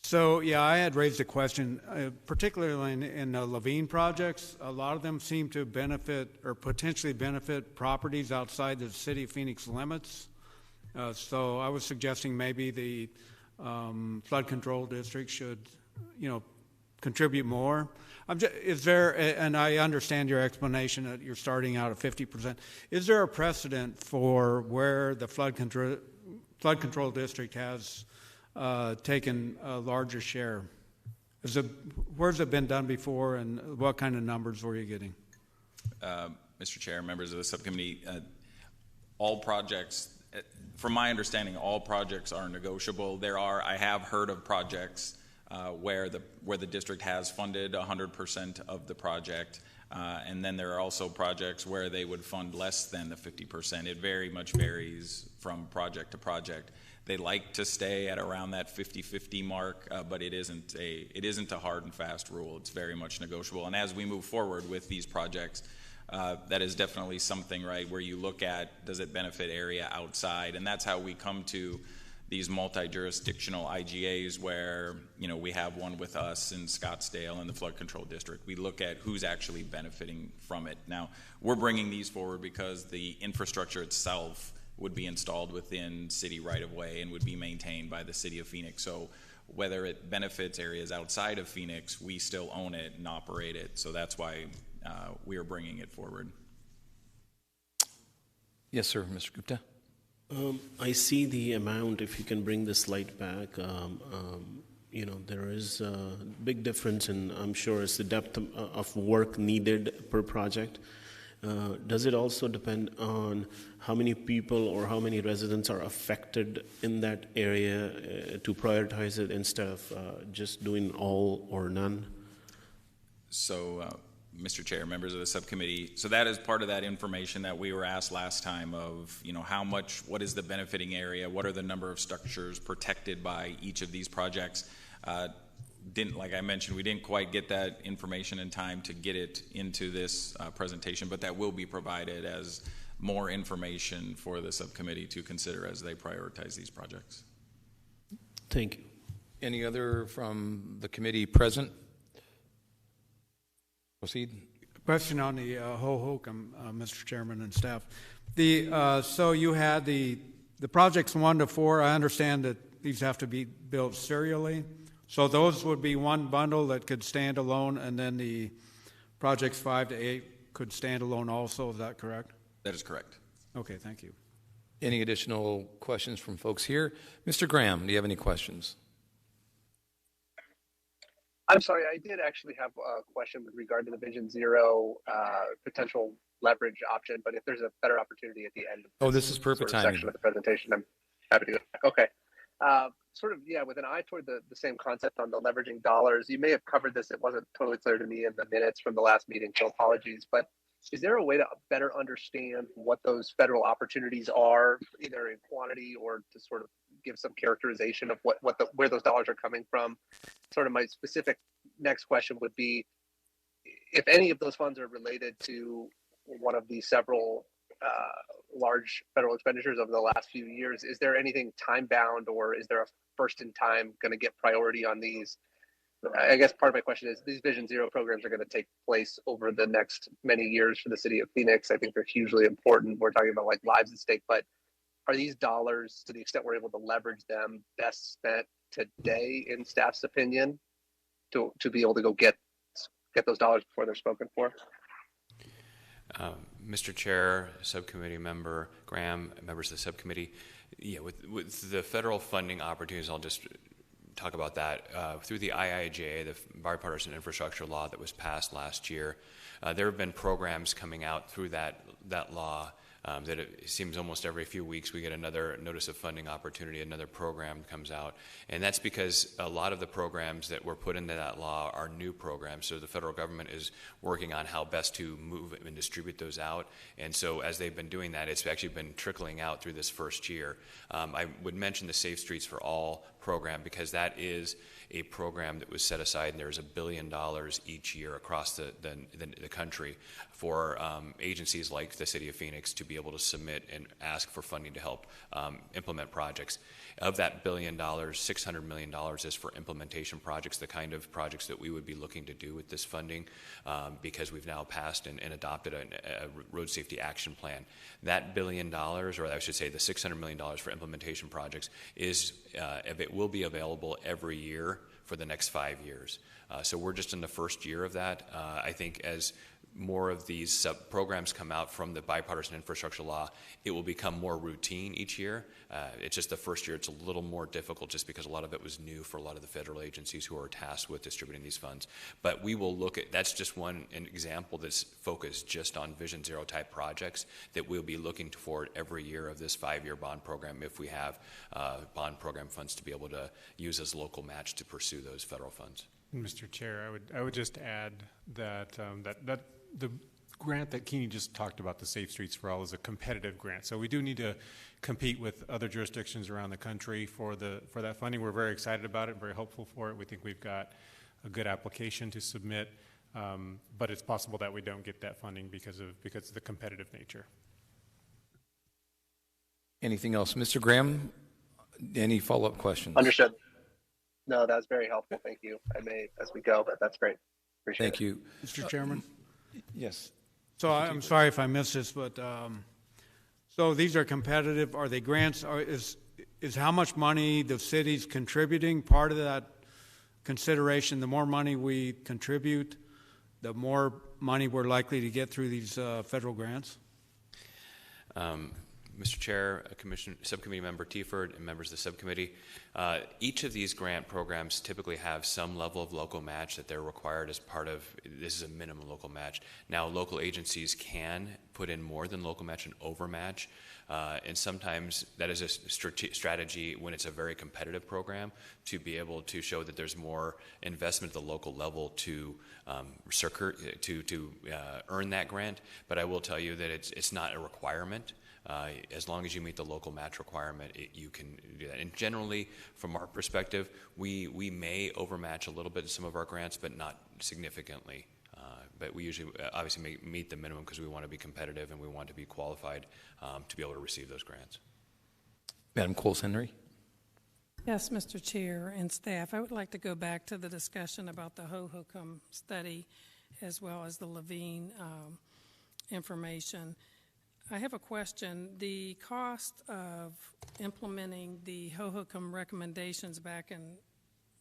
So, yeah, I had raised a question, particularly in the Levine projects. A lot of them seem to benefit or potentially benefit properties outside the city of Phoenix limits. So I was suggesting maybe the flood control district should, contribute more. Is there, and I understand your explanation that you're starting out at 50%. Is there a precedent for where the flood control district has taken a larger share? Where's it been done before, and what kind of numbers were you getting? Mr. Chair, members of the subcommittee, all projects, from my understanding, all projects are negotiable. I have heard of projects where the district has funded 100% of the project, and then there are also projects where they would fund less than the 50%. It very much varies from project to project. They like to stay at around that 50-50 mark, but it isn't a hard and fast rule. It's very much negotiable. And as we move forward with these projects, that is definitely something, right, where you look at, does it benefit area outside? And that's how we come to these multi-jurisdictional IGAs where, we have one with us in Scottsdale in the flood control district. We look at who's actually benefiting from it. Now, we're bringing these forward because the infrastructure itself would be installed within city right-of-way and would be maintained by the city of Phoenix. So whether it benefits areas outside of Phoenix, we still own it and operate it. So that's why we are bringing it forward. Yes, sir, Mr. Gupta. I see the amount, if you can bring the slide back, there is a big difference in, I'm sure, it's the depth of work needed per project. Does it also depend on how many people or how many residents are affected in that area to prioritize it instead of just doing all or none? So, Mr. Chair, members of the subcommittee, so that is part of that information that we were asked last time of, what is the benefiting area, what are the number of structures protected by each of these projects. Like I mentioned, we didn't quite get that information in time to get it into this presentation, but that will be provided as more information for the subcommittee to consider as they prioritize these projects. Thank you. Any other from the committee present? Proceed. Question on the Hohokam, Mr. Chairman and staff. So you had the projects 1 to 4. I understand that these have to be built serially. So those would be one bundle that could stand alone, and then the projects 5 to 8 could stand alone also. Is that correct? That is correct. Okay, thank you. Any additional questions from folks here? Mr. Graham, do you have any questions? I'm sorry, I did actually have a question with regard to the Vision Zero potential leverage option, but if there's a better opportunity at the end of this is perfect timing. Section of the presentation, I'm happy to go back. Okay. With an eye toward the same concept on the leveraging dollars, you may have covered this. It wasn't totally clear to me in the minutes from the last meeting, so apologies. But is there a way to better understand what those federal opportunities are, either in quantity or to sort of give some characterization of where those dollars are coming from? Sort of my specific next question would be, if any of those funds are related to one of the several large federal expenditures over the last few years, is there anything time bound, or is there a first in time going to get priority on these? I guess part of my question is, these Vision Zero programs are going to take place over the next many years for the city of Phoenix. I think they're hugely important. We're talking about like lives at stake, but are these dollars, to the extent we're able to leverage them, best spent today in staff's opinion to be able to go get those dollars before they're spoken for? Mr. Chair, Subcommittee Member Graham, members of the subcommittee, with the federal funding opportunities, I'll just talk about that. Through the IIJA, the Bipartisan Infrastructure Law that was passed last year, there have been programs coming out through that law that it seems almost every few weeks we get another notice of funding opportunity, another program comes out. And that's because a lot of the programs that were put into that law are new programs. So the federal government is working on how best to move and distribute those out. And so as they've been doing that, it's actually been trickling out through this first year. I would mention the Safe Streets for All program because that is a program that was set aside, and there's $1 billion each year across the country for agencies like the City of Phoenix to be able to submit and ask for funding to help implement projects. Of that $1 billion, $600 million is for implementation projects, the kind of projects that we would be looking to do with this funding, because we've now passed and adopted a road safety action plan. That $1 billion, or I should say the $600 million for implementation projects, it will be available every year for the next 5 years. So we're just in the first year of that. I think as more of these programs come out from the bipartisan infrastructure law, it will become more routine each year. It's just the first year it's a little more difficult just because a lot of it was new for a lot of the federal agencies who are tasked with distributing these funds. But we will look at, that's just an example that's focused just on Vision Zero type projects that we'll be looking toward every year of this 5-year bond program if we have bond program funds to be able to use as local match to pursue those federal funds. Mr. Chair, I would just add that the grant that Keeney just talked about, the Safe Streets for All, is a competitive grant. So we do need to compete with other jurisdictions around the country for that funding. We're very excited about it, very hopeful for it. We think we've got a good application to submit, but it's possible that we don't get that funding because of the competitive nature. Anything else? Mr. Graham, any follow-up questions? Understood. No, that's very helpful. Thank you. I may as we go, but that's great. Appreciate it. Thank you. Mr. Chairman? Yes. So I'm sorry if I missed this, but so these are competitive. Are they grants? Is how much money the city's contributing part of that consideration? The more money we contribute, the more money we're likely to get through these federal grants? Mr. Chair, Subcommittee Member Tieford, and members of the subcommittee, each of these grant programs typically have some level of local match that they're required as part of. This is a minimum local match. Now, local agencies can put in more than local match and overmatch, and sometimes that is a strategy when it's a very competitive program to be able to show that there's more investment at the local level to earn that grant. But I will tell you that it's not a requirement. As long as you meet the local match requirement, you can do that. And generally, from our perspective, we may overmatch a little bit in some of our grants, but not significantly. But we usually obviously meet the minimum because we want to be competitive and we want to be qualified to be able to receive those grants. Madam Coles-Henry. Yes, Mr. Chair and staff, I would like to go back to the discussion about the Hohokam study as well as the Levine information. I have a question. The cost of implementing the Hohokam recommendations back in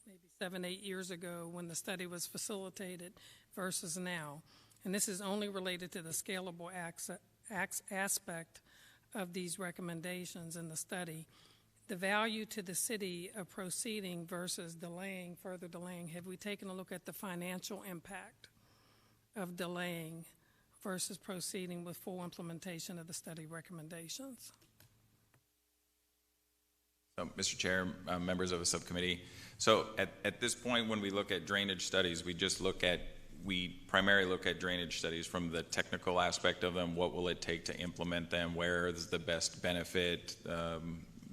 maybe 7-8 years ago when the study was facilitated versus now, and this is only related to the scalable aspect of these recommendations in the study. The value to the city of proceeding versus further delaying, have we taken a look at the financial impact of delaying versus proceeding with full implementation of the study recommendations? So, Mr. Chair, members of the subcommittee, so at this point when we look at drainage studies, we primarily look at drainage studies from the technical aspect of them. What will it take to implement them? Where is the best benefit?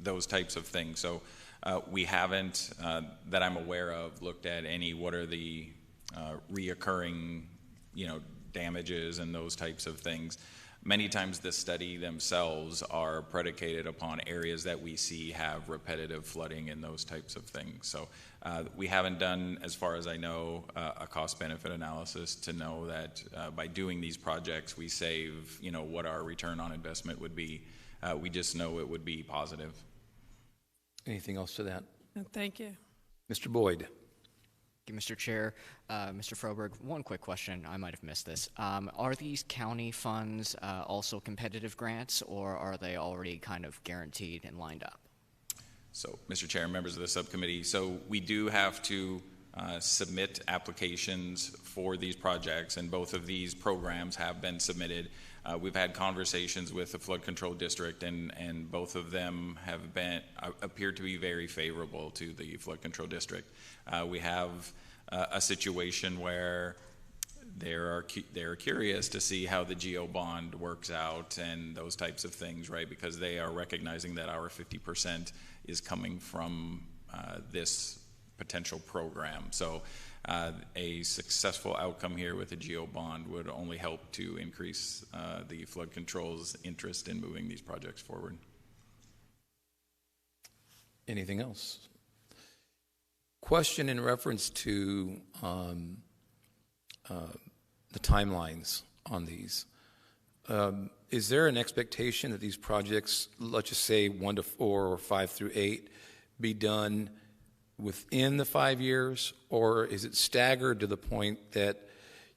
Those types of things. So we haven't, that I'm aware of, looked at what are the reoccurring, damages and those types of things. Many times the study themselves are predicated upon areas that we see have repetitive flooding and those types of things. So we haven't done, as far as I know, a cost-benefit analysis to know that by doing these projects we save, what our return on investment would be. We just know it would be positive. Anything else to that? Thank you. Mr. Boyd. Thank you, Mr. Chair. Mr. Froberg, one quick question. I might have missed this. Are these county funds also competitive grants, or are they already kind of guaranteed and lined up? So, Mr. Chair, members of the subcommittee, so we do have to submit applications for these projects, and both of these programs have been submitted. We've had conversations with the flood control district, and both of them have appeared to be very favorable to the flood control district. We have a situation where they're curious to see how the GO bond works out and those types of things, right? Because they are recognizing that our 50% is coming from this potential program. So a successful outcome here with a GO bond would only help to increase the flood control's interest in moving these projects forward. Anything else? Question in reference to the timelines on these. Is there an expectation that these projects, let's just say 1 to 4 or 5 through 8, be done within the 5 years, or is it staggered to the point that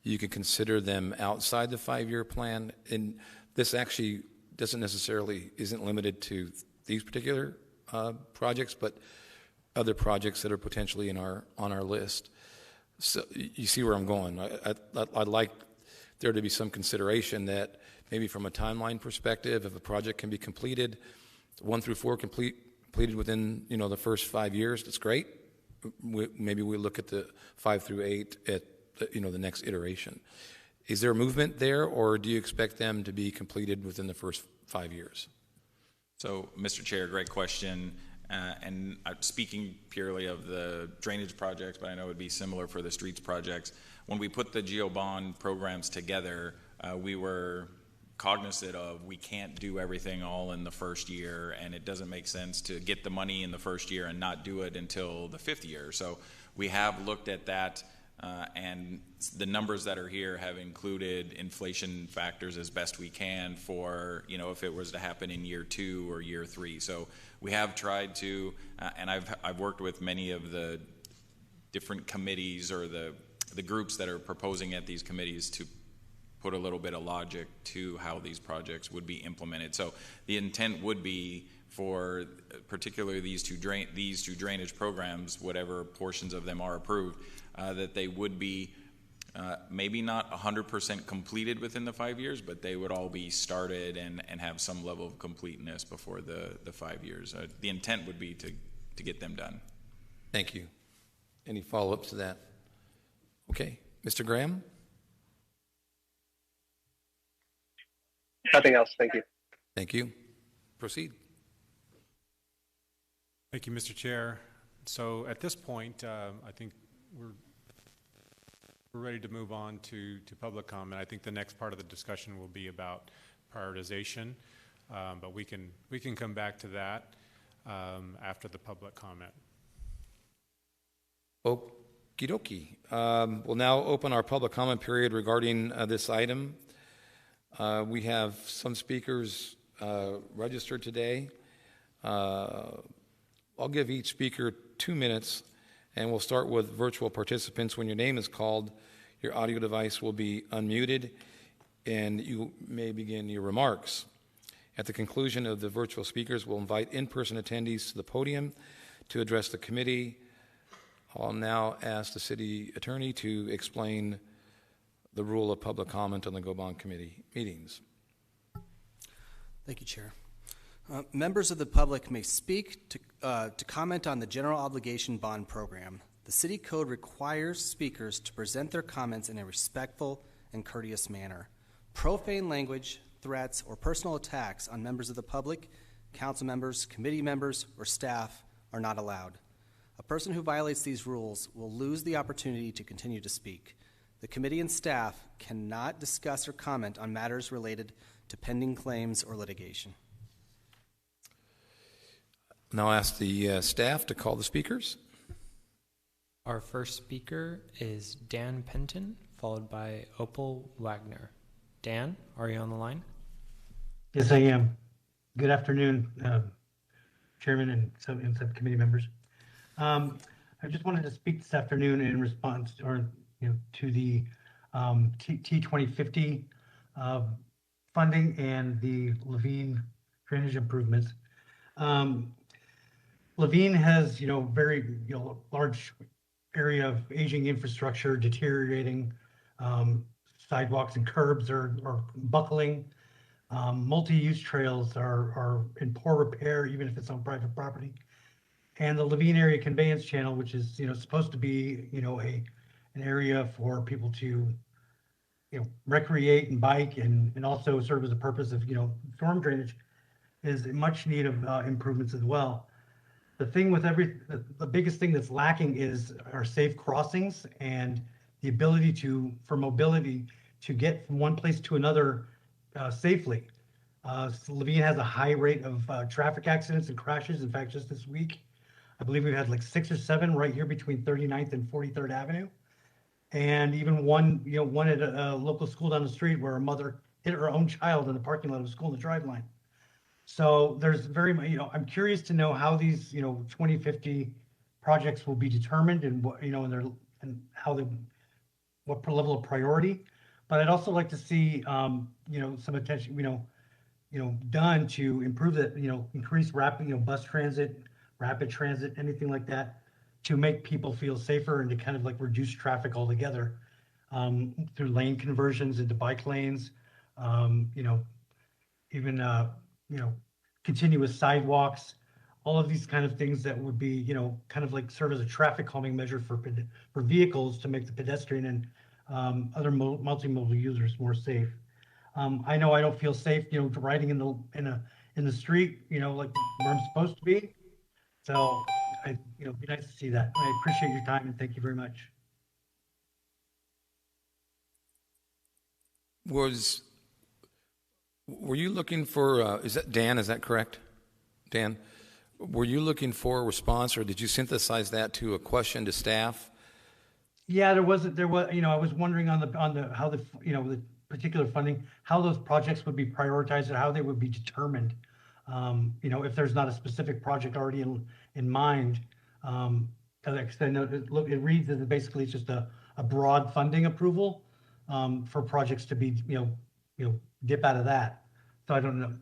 you can consider them outside the 5-year plan? And this actually isn't limited to these particular projects, but other projects that are potentially on our list. So you see where I'm going. I'd like there to be some consideration that maybe from a timeline perspective, if a project can be completed, 1 through 4 completed within the first 5 years, that's great. Maybe we look at the 5 through 8 at the next iteration. Is there movement there, or do you expect them to be completed within the first 5 years? So, Mr. Chair, great question. And I'm speaking purely of the drainage projects, but I know it would be similar for the streets projects. When we put the GO bond programs together, we were cognizant of we can't do everything all in the first year, and it doesn't make sense to get the money in the first year and not do it until the 5th year. So we have looked at that, and the numbers that are here have included inflation factors as best we can for, if it was to happen in year 2 or year 3. So we have tried to, and I've worked with many of the different committees or the groups that are proposing at these committees to put a little bit of logic to how these projects would be implemented. So the intent would be for particularly these two drainage programs, whatever portions of them are approved, that they would be maybe not 100% completed within the 5 years, but they would all be started and have some level of completeness before the 5 years. The intent would be to get them done. Thank you. Any follow-ups to that? Okay. Mr. Graham? Nothing else. Thank you. Thank you. Proceed. Thank you, Mr. Chair. So at this point, I think we're ready to move on to public comment. I think the next part of the discussion will be about prioritization, but we can come back to that after the public comment. Okie dokie. We'll now open our public comment period regarding this item. We have some speakers registered today. I'll give each speaker 2 minutes, and we'll start with virtual participants. When your name is called, your audio device will be unmuted, and you may begin your remarks. At the conclusion of the virtual speakers, we'll invite in-person attendees to the podium to address the committee. I'll now ask the city attorney to explain the rule of public comment on the GO-BOND committee meetings. Thank you, Chair. Members of the public may speak to comment on the general obligation bond program. The city code requires speakers to present their comments in a respectful and courteous manner. Profane language, threats, or personal attacks on members of the public, council members, committee members, or staff are not allowed. A person who violates these rules will lose the opportunity to continue to speak. The committee and staff cannot discuss or comment on matters related to pending claims or litigation. Now ask the staff to call the speakers. Our first speaker is Dan Penton, followed by Opal Wagner. Dan, are you on the line? Yes, I am. Good afternoon, Chairman and subcommittee members. I just wanted to speak this afternoon in response to the T2050 funding and the Levine drainage improvements. Levine has very large area of aging infrastructure, deteriorating, sidewalks and curbs are buckling. Multi-use trails are in poor repair, even if it's on private property. And the Levine area conveyance channel, which is, supposed to be, an area for people to, recreate and bike and also serve as a purpose of, storm drainage, is in much need of improvements as well. The thing with the biggest thing that's lacking is our safe crossings and the ability for mobility to get from one place to another safely. Levine has a high rate of traffic accidents and crashes. In fact, just this week, I believe we've had like 6 or 7 right here between 39th and 43rd Avenue. And even one at a local school down the street where a mother hit her own child in the parking lot of a school in the drive line. So there's I'm curious to know how these, 2050 projects will be determined and what, and how what level of priority. But I'd also like to see, some attention, done to improve that, increase rapid, bus transit, rapid transit, anything like that, to make people feel safer and to kind of like reduce traffic altogether, through lane conversions into bike lanes, even, continuous sidewalks, all of these kind of things that would be, kind of like serve as a traffic calming measure for vehicles to make the pedestrian and other multimodal users more safe. I know I don't feel safe, riding in the street, like where I'm supposed to be. So, it'd be nice to see that. I appreciate your time and thank you very much. Were you looking for, is that Dan, is that correct? Dan, were you looking for a response or did you synthesize that to a question to staff? Yeah, there was, I was wondering on how the particular funding, how those projects would be prioritized and how they would be determined. If there's not a specific project already in mind, because I know it reads as basically it's just a broad funding approval for projects to be, dip out of that. So I don't know.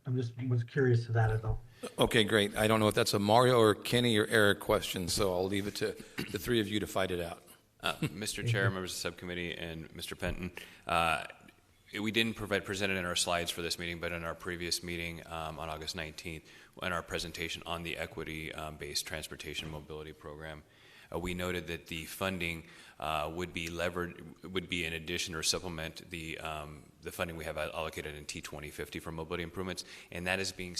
Was curious to that as well. Okay, great. I don't know if that's a Mario or Kenny or Eric question, so I'll leave it to the three of you to fight it out. Mr. Chair, members of the subcommittee, and Mr. Penton, we didn't present it in our slides for this meeting, but in our previous meeting on August 19th, in our presentation on the equity-based transportation mobility program, we noted that the funding would be in addition or supplement the funding we have allocated in T2050 for mobility improvements, and that is being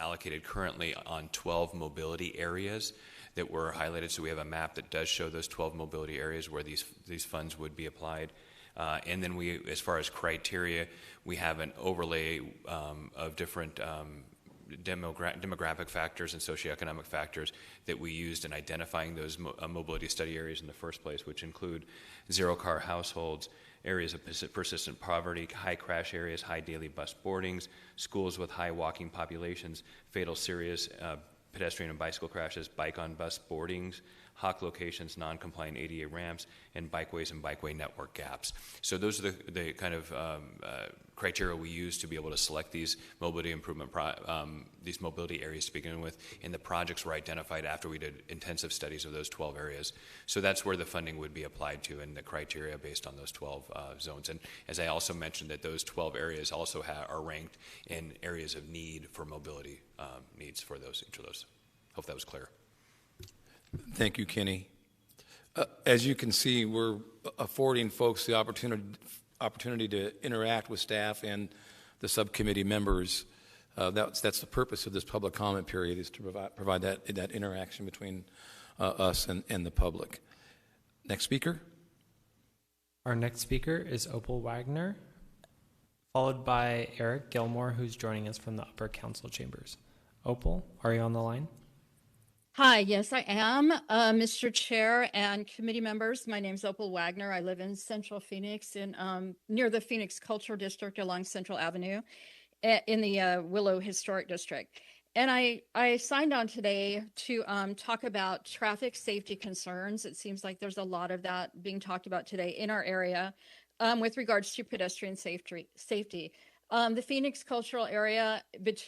allocated currently on 12 mobility areas that were highlighted. So we have a map that does show those 12 mobility areas where these funds would be applied. And then we, as far as criteria, we have an overlay of different demographic factors and socioeconomic factors that we used in identifying those mobility study areas in the first place, which include zero-car households, areas of persistent poverty, high crash areas, high daily bus boardings, schools with high walking populations, fatal serious pedestrian and bicycle crashes, bike-on-bus boardings, hawk locations, non-compliant ADA ramps, and bikeways and bikeway network gaps. So those are the kind of criteria we use to be able to select these mobility improvement, these mobility areas to begin with, and the projects were identified after we did intensive studies of those 12 areas. So that's where the funding would be applied to and the criteria based on those 12 zones. And as I also mentioned, that those 12 areas also are ranked in areas of need for mobility needs for each of those. Hope that was clear. Thank you, Kenny. As you can see, we're affording folks the opportunity to interact with staff and the subcommittee members. That's the purpose of this public comment period, is to provide that interaction between us and the public. Next speaker. Our next speaker is Opal Wagner, followed by Eric Gilmore, who's joining us from the upper council chambers. Opal, are you on the line? Hi, yes, I am. Mr. Chair and committee members, my name is Opal Wagner. I live in Central Phoenix, near the Phoenix Cultural District along Central Avenue in the Willow Historic District. And I signed on today to talk about traffic safety concerns. It seems like there's a lot of that being talked about today in our area with regards to pedestrian safety. The Phoenix cultural area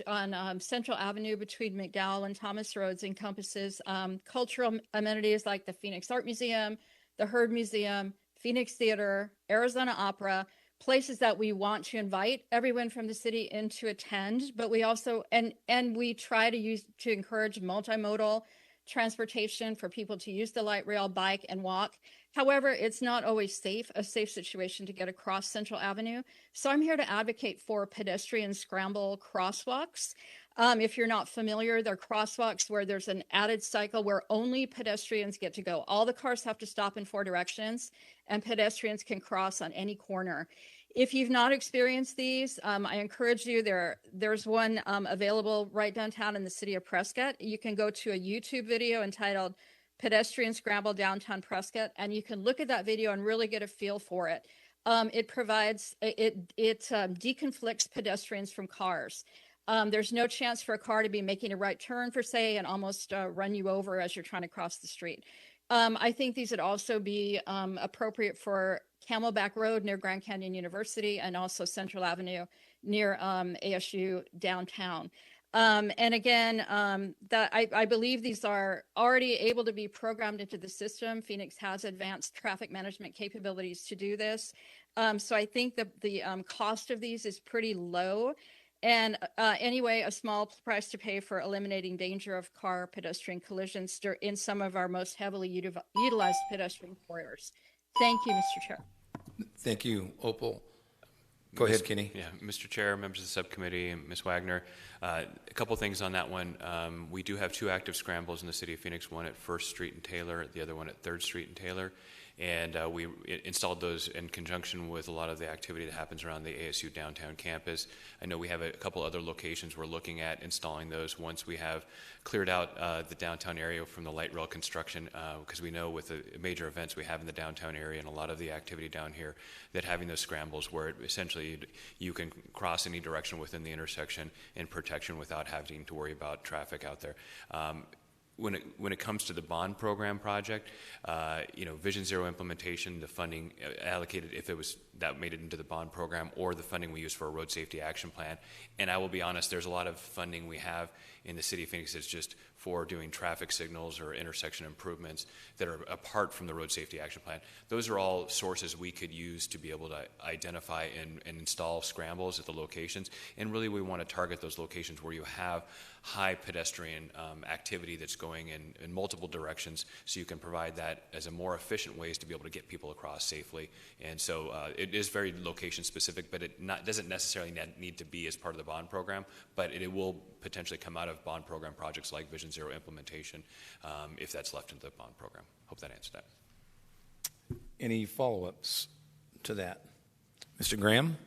on Central Avenue between McDowell and Thomas Roads encompasses cultural amenities like the Phoenix Art Museum, the Heard Museum, Phoenix Theater, Arizona Opera, places that we want to invite everyone from the city in to attend, but we also, and we try to encourage multimodal transportation for people to use the light rail, bike, and walk. However, it's not always a safe situation to get across Central Avenue. So I'm here to advocate for pedestrian scramble crosswalks. If you're not familiar, they're crosswalks where there's an added cycle where only pedestrians get to go. All the cars have to stop in 4 directions, and pedestrians can cross on any corner. If you've not experienced these, I encourage you, there's one available right downtown in the city of Prescott. You can go to a YouTube video entitled Pedestrian Scramble Downtown Prescott, and you can look at that video and really get a feel for it. It deconflicts pedestrians from cars. There's no chance for a car to be making a right turn, per se, and almost run you over as you're trying to cross the street. I think these would also be appropriate for Camelback Road near Grand Canyon University and also Central Avenue near ASU downtown. And again, I believe these are already able to be programmed into the system. Phoenix has advanced traffic management capabilities to do this. So I think that the cost of these is pretty low. And anyway, a small price to pay for eliminating danger of car pedestrian collisions in some of our most heavily utilized pedestrian corridors. Thank you, Mr. Chair. Thank you, Opal. Go ahead, Kenny. Yeah, Mr. Chair, members of the subcommittee, and Ms. Wagner. A couple things on that one. We do have 2 active scrambles in the city of Phoenix, one at 1st Street and Taylor, the other one at 3rd Street and Taylor. And we installed those in conjunction with a lot of the activity that happens around the ASU downtown campus. I know we have a couple other locations we're looking at installing those once we have cleared out the downtown area from the light rail construction, because we know with the major events we have in the downtown area and a lot of the activity down here, that having those scrambles where essentially you can cross any direction within the intersection in protection without having to worry about traffic out there. When it comes to the bond program project, Vision Zero implementation, the funding allocated, if it was that made it into the bond program, or the funding we use for a road safety action plan. And I will be honest, there's a lot of funding we have in the city of Phoenix that's just for doing traffic signals or intersection improvements that are apart from the road safety action plan. Those are all sources we could use to be able to identify and install scrambles at the locations. And really we want to target those locations where you have high pedestrian activity that's going in multiple directions, so you can provide that as a more efficient ways to be able to get people across safely. And so it is very location specific, but it doesn't necessarily need to be as part of the bond program, but it will potentially come out of bond program projects like Vision Zero implementation if that's left into the bond program. Hope that answered that. Any follow-ups to that? Mr. Graham?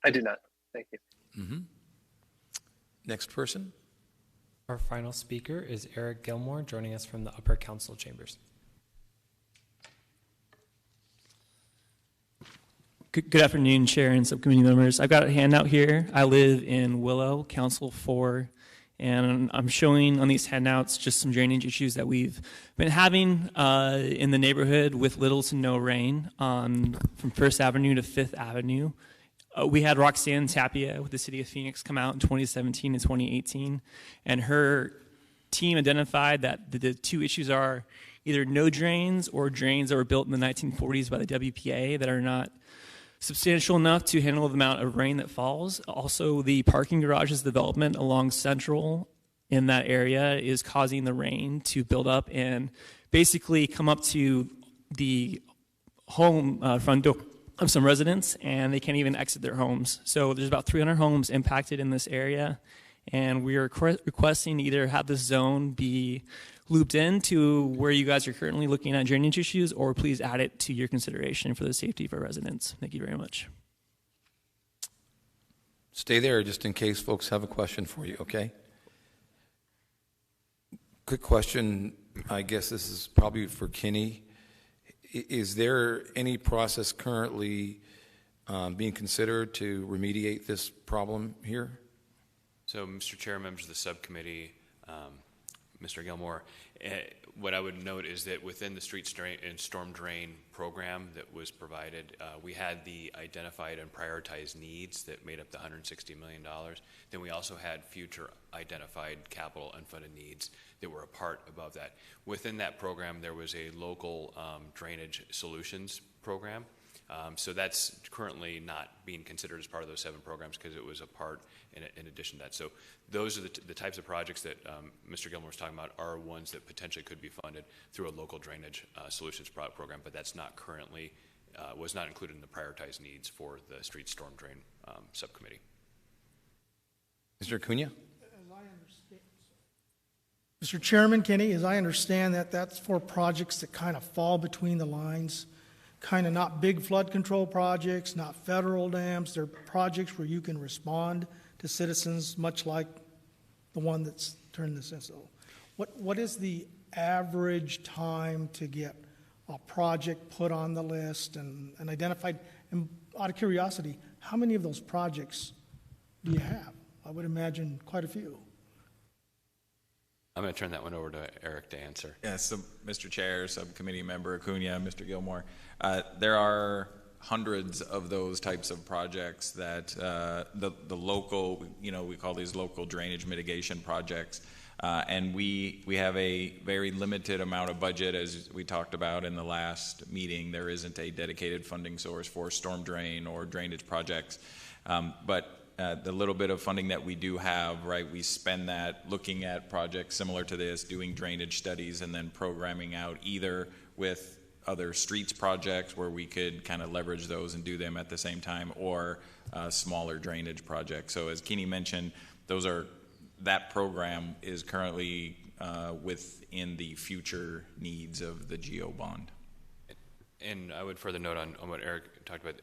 I do not. Thank you. Mm-hmm. Next person. Our final speaker is Eric Gilmore, joining us from the Upper Council Chambers. Good afternoon, Chair and subcommittee members. I've got a handout here. I live in Willow, Council 4, and I'm showing on these handouts just some drainage issues that we've been having in the neighborhood with little to no rain from 1st Avenue to 5th Avenue. We had Roxanne Tapia with the City of Phoenix come out in 2017 and 2018, and her team identified that the 2 issues are either no drains or drains that were built in the 1940s by the WPA that are not substantial enough to handle the amount of rain that falls. Also, the parking garages development along Central in that area is causing the rain to build up and basically come up to the home front door of some residents, and they can't even exit their homes. So there's about 300 homes impacted in this area, and we are requesting to either have this zone be looped into where you guys are currently looking at drainage issues, or please add it to your consideration for the safety of our residents. Thank you very much. Stay there just in case folks have a question for you, okay? Quick question, I guess this is probably for Kenny. Is there any process currently being considered to remediate this problem here? So, Mr. Chair, members of the subcommittee, Mr. Gilmore. What I would note is that within the street and storm drain program that was provided, we had the identified and prioritized needs that made up the $160 million. Then we also had future identified capital unfunded needs that were a part above that. Within that program, there was a local drainage solutions program. So that's currently not being considered as part of those 7 programs because it was a part in addition to that. So those are the types of projects that Mr. Gilmore was talking about are ones that potentially could be funded through a local drainage solutions program, but that's not currently, was not included in the prioritized needs for the street storm drain subcommittee. Mr. Acuna? Mr. Chairman, Kenny, as I understand that, that's for projects that kind of fall between the lines, kind of not big flood control projects, not federal dams. They're projects where you can respond to citizens, much like the one that's turned this in. So what is the average time to get a project put on the list and identified? And out of curiosity, how many of those projects do you have? I would imagine quite a few. I'm going to turn that one over to Eric to answer. Yes, so Mr. Chair, Subcommittee Member Acuna, Mr. Gilmore, there are hundreds of those types of projects that the local, we call these local drainage mitigation projects, and we have a very limited amount of budget, as we talked about in the last meeting. There isn't a dedicated funding source for storm drain or drainage projects, but the little bit of funding that we do have, right, we spend that looking at projects similar to this, doing drainage studies, and then programming out either with other streets projects where we could kind of leverage those and do them at the same time, or smaller drainage projects. So as Keeney mentioned, that program is currently within the future needs of the GO bond. And I would further note on what Eric talked about,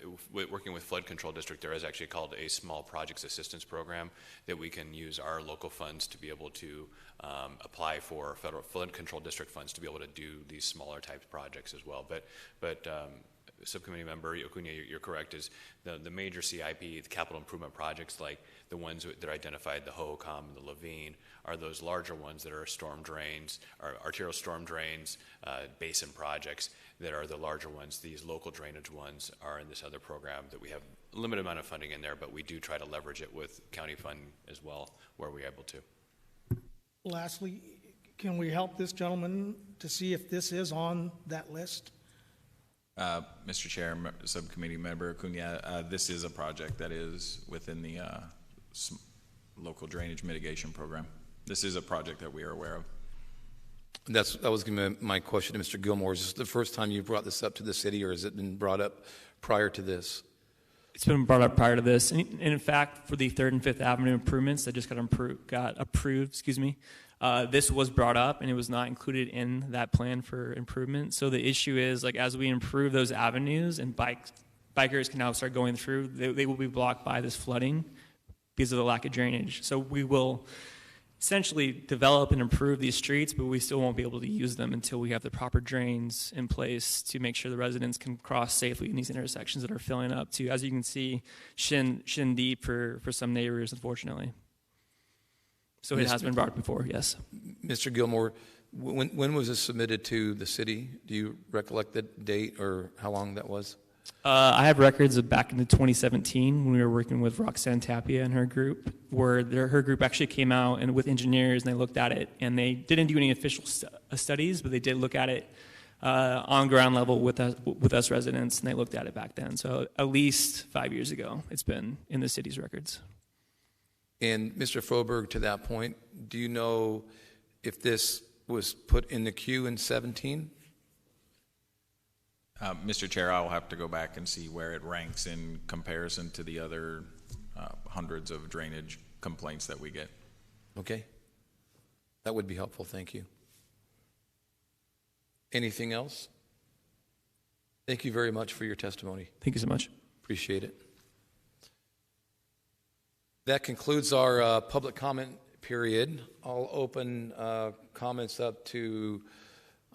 working with Flood Control District, there is actually called a Small Projects Assistance Program that we can use our local funds to be able to apply for federal Flood Control District funds to be able to do these smaller type projects as well. But Subcommittee Member Acuna, you're correct, is the major CIP, the capital improvement projects like the ones that are identified, the Hohokam and the Levine, are those larger ones that are storm drains, or arterial storm drains, basin projects that are the larger ones. These local drainage ones are in this other program that we have a limited amount of funding in there, but we do try to leverage it with county fund as well where we're able to. Lastly, can we help this gentleman to see if this is on that list? Mr. Chair, Subcommittee Member Acuna, this is a project that is within the local drainage mitigation program. This is a project that we are aware of. That was going to be my question to Mr. Gilmore. Is this the first time you've brought this up to the city, or has it been brought up prior to this? It's been brought up prior to this. And in fact, for the 3rd and 5th Avenue improvements that just got approved, this was brought up and it was not included in that plan for improvement. So the issue is, like, as we improve those avenues and bikers can now start going through, they will be blocked by this flooding because of the lack of drainage. So we will essentially develop and improve these streets, but we still won't be able to use them until we have the proper drains in place to make sure the residents can cross safely in these intersections that are filling up to, as you can see, shin deep for some neighbors, unfortunately. So it has been brought up before, yes. Mr. Gilmore, when was this submitted to the city? Do you recollect the date or how long that was? I have records of back in 2017 when we were working with Roxanne Tapia and her group, where her group actually came out and with engineers and they looked at it, and they didn't do any official studies, but they did look at it on ground level with us residents, and they looked at it back then. So at least 5 years ago, it's been in the city's records. And Mr. Froberg, to that point, do you know if this was put in the queue in 17? Mr. Chair, I'll have to go back and see where it ranks in comparison to the other hundreds of drainage complaints that we get. Okay. That would be helpful. Thank you. Anything else? Thank you very much for your testimony. Thank you so much. Appreciate it. That concludes our public comment period. I'll open comments up to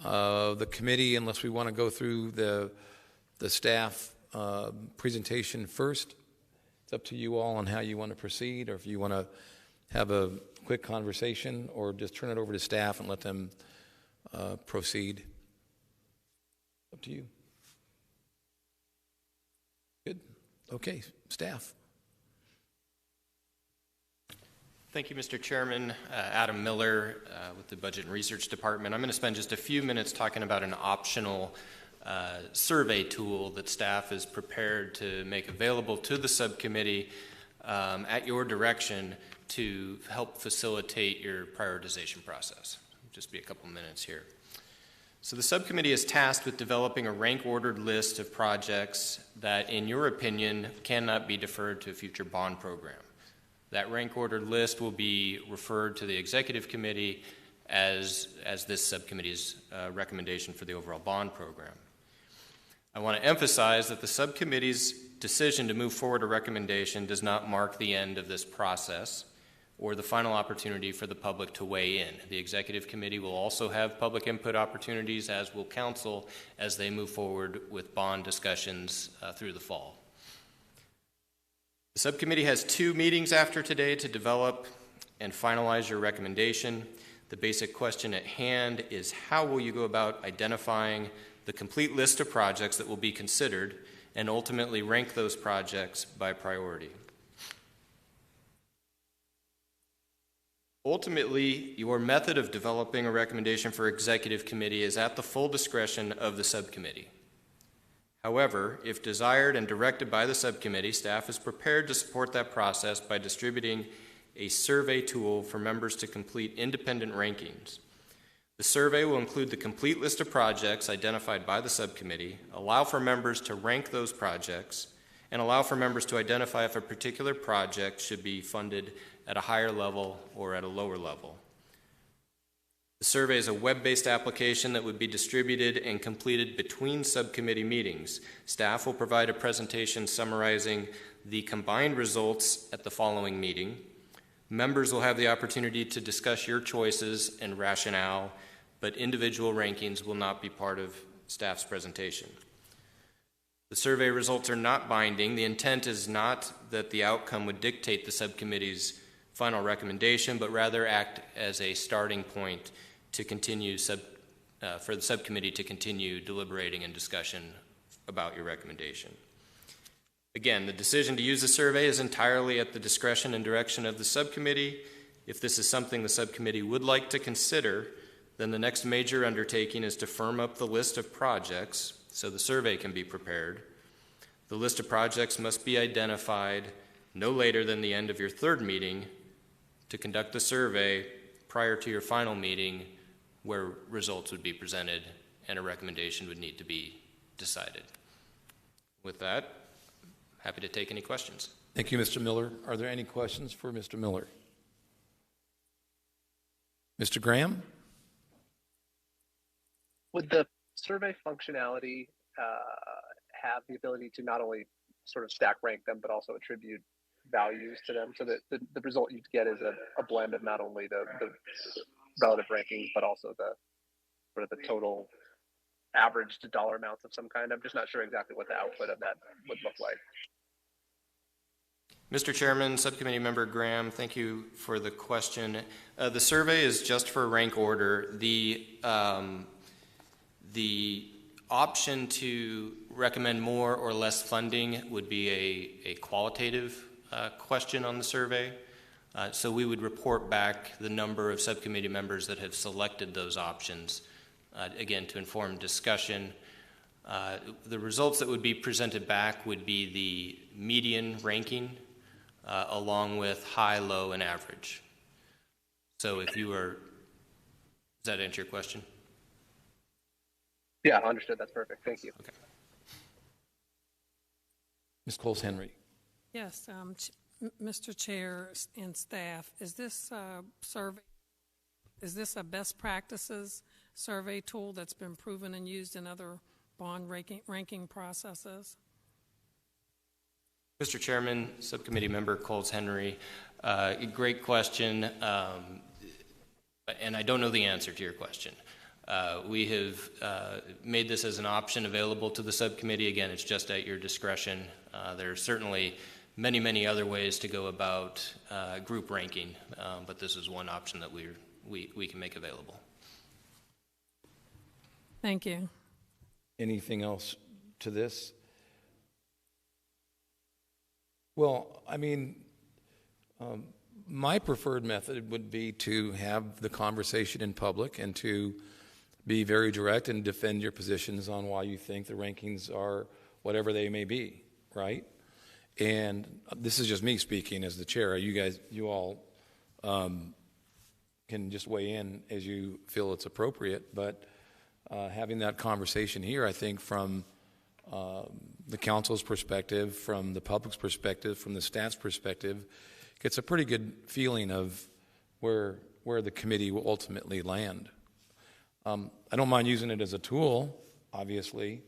the committee, unless we want to go through the staff presentation first. It's up to you all on how you want to proceed, or if you want to have a quick quick conversation or just turn it over to staff and let them proceed? Up to you. Good. Okay, staff. Thank you, Mr. Chairman. Adam Miller with the Budget and Research Department. I'm going to spend just a few minutes talking about an optional survey tool that staff is prepared to make available to the subcommittee at your direction to help facilitate your prioritization process. Just be a couple minutes here. So the subcommittee is tasked with developing a rank-ordered list of projects that, in your opinion, cannot be deferred to a future bond program. That rank-ordered list will be referred to the executive committee as this subcommittee's recommendation for the overall bond program. I want to emphasize that the subcommittee's decision to move forward a recommendation does not mark the end of this process or the final opportunity for the public to weigh in. The executive committee will also have public input opportunities, as will council, as they move forward with bond discussions through the fall. The subcommittee has 2 meetings after today to develop and finalize your recommendation. The basic question at hand is, how will you go about identifying the complete list of projects that will be considered and ultimately rank those projects by priority? Ultimately, your method of developing a recommendation for executive committee is at the full discretion of the subcommittee. However, if desired and directed by the subcommittee, staff is prepared to support that process by distributing a survey tool for members to complete independent rankings. The survey will include the complete list of projects identified by the subcommittee, allow for members to rank those projects, and allow for members to identify if a particular project should be funded at a higher level or at a lower level. The survey is a web-based application that would be distributed and completed between subcommittee meetings. Staff will provide a presentation summarizing the combined results at the following meeting. Members will have the opportunity to discuss your choices and rationale, but individual rankings will not be part of staff's presentation. The survey results are not binding. The intent is not that the outcome would dictate the subcommittee's final recommendation, but rather act as a starting point to continue for the subcommittee to continue deliberating and discussion about your recommendation. Again, the decision to use the survey is entirely at the discretion and direction of the subcommittee. If this is something the subcommittee would like to consider, then the next major undertaking is to firm up the list of projects so the survey can be prepared. The list of projects must be identified no later than the end of your 3rd meeting to conduct the survey prior to your final meeting, where results would be presented and a recommendation would need to be decided. With that, happy to take any questions. Thank you, Mr. Miller. Are there any questions for Mr. Miller? Mr. Graham? Would the survey functionality have the ability to not only sort of stack rank them, but also attribute values to them, so that the result you'd get is a blend of not only the relative rankings, but also the sort of the total averaged dollar amounts of some kind? I'm just not sure exactly what the output of that would look like. Mr. Chairman, Subcommittee Member Graham, thank you for the question. The survey is just for rank order. The option to recommend more or less funding would be a qualitative question on the survey. So we would report back the number of subcommittee members that have selected those options, again, to inform discussion. The results that would be presented back would be the median ranking, along with high, low, and average. So if you were, does that answer your question? Yeah, understood. That's perfect. Thank you. Okay. Ms. Coles-Henry. Yes, Mr. Chair and staff, is this survey, is this a best practices survey tool that's been proven and used in other bond ranking processes? Mr. Chairman, Subcommittee Member Coles-Henry, great question, and I don't know the answer to your question. We have made this as an option available to the subcommittee. Again, it's just at your discretion. There are certainly many, many other ways to go about group ranking, but this is one option that we can make available. Thank you. Anything else to this? Well, I mean, my preferred method would be to have the conversation in public and to be very direct and defend your positions on why you think the rankings are whatever they may be, right? And this is just me speaking as the chair. You all can just weigh in as you feel it's appropriate, but having that conversation here, I think from the council's perspective, from the public's perspective, from the staff's perspective, gets a pretty good feeling of where the committee will ultimately land. I don't mind using it as a tool, obviously,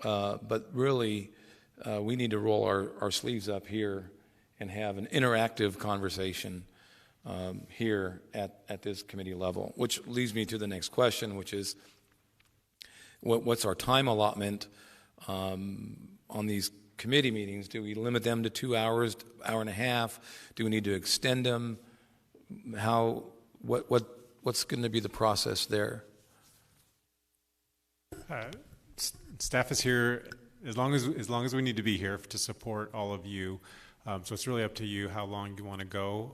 but really we need to roll our sleeves up here and have an interactive conversation here at this committee level, which leads me to the next question, which is what's our time allotment on these committee meetings? Do we limit them to 2 hours, hour and a half? Do we need to extend them? What's going to be the process there? Staff is here as long as we need to be here to support all of you. So it's really up to you how long you want to go.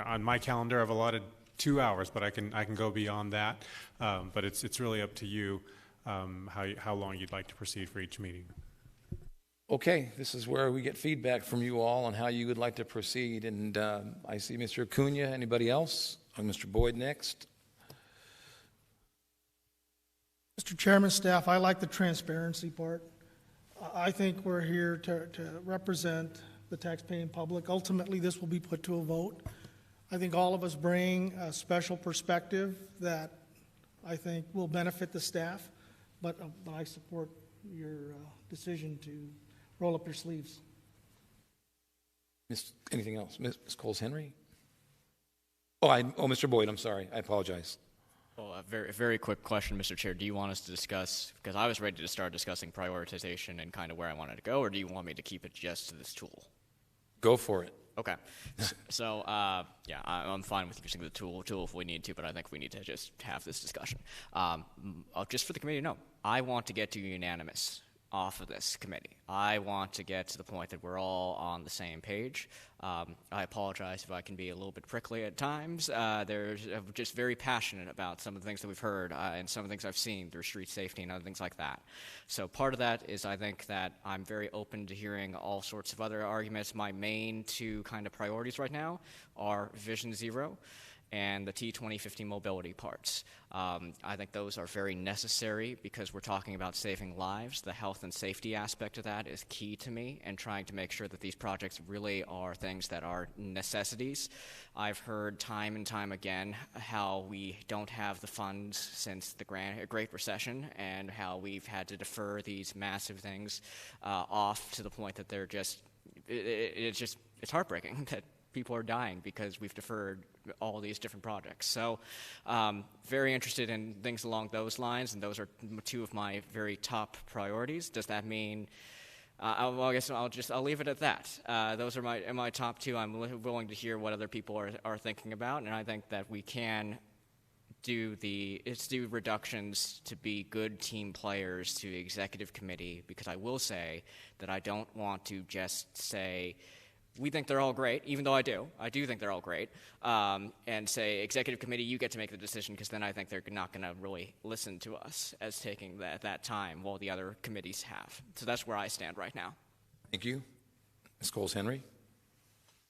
On my calendar, I've allotted 2 hours, but I can go beyond that. But it's really up to you how long you'd like to proceed for each meeting. Okay, this is where we get feedback from you all on how you would like to proceed. And I see Mr. Acuna. Anybody else? Mr. Boyd next. Mr. Chairman, staff, I like the transparency part. I think we're here to represent the taxpaying public. Ultimately, this will be put to a vote. I think all of us bring a special perspective that I think will benefit the staff, but I support your decision to roll up your sleeves. Anything else? Ms. Coles-Henry? Mr. Boyd, I'm sorry. I apologize. Well, a very quick question, Mr. Chair. Do you want us to discuss, because I was ready to start discussing prioritization and kind of where I wanted to go, or do you want me to keep it just to this tool? Go for it. Okay. So, I'm fine with using the tool if we need to, but I think we need to just have this discussion. Just for the committee, no. I want to get to unanimous off of this committee. I want to get to the point that we're all on the same page. I apologize if I can be a little bit prickly at times. I'm just very passionate about some of the things that we've heard and some of the things I've seen through street safety and other things like that. So part of that is I think that I'm very open to hearing all sorts of other arguments. My main two kind of priorities right now are Vision Zero and the T2050 mobility parts. I think those are very necessary because we're talking about saving lives. The health and safety aspect of that is key to me, and trying to make sure that these projects really are things that are necessities. I've heard time and time again how we don't have the funds since the Great Recession, and how we've had to defer these massive things off to the point that they're it's heartbreaking that people are dying because we've deferred all these different projects. So very interested in things along those lines, and those are two of my very top priorities. Does that mean, I guess I'll leave it at that. Those are my top two. I'm willing to hear what other people are thinking about, and I think that we can do reductions to be good team players to the executive committee, because I will say that I don't want to just say, we think they're all great, even though I do think they're all great, and say, executive committee, you get to make the decision, because then I think they're not going to really listen to us as taking that time while the other committees have. So that's where I stand right now. Thank you. Ms. Coles-Henry?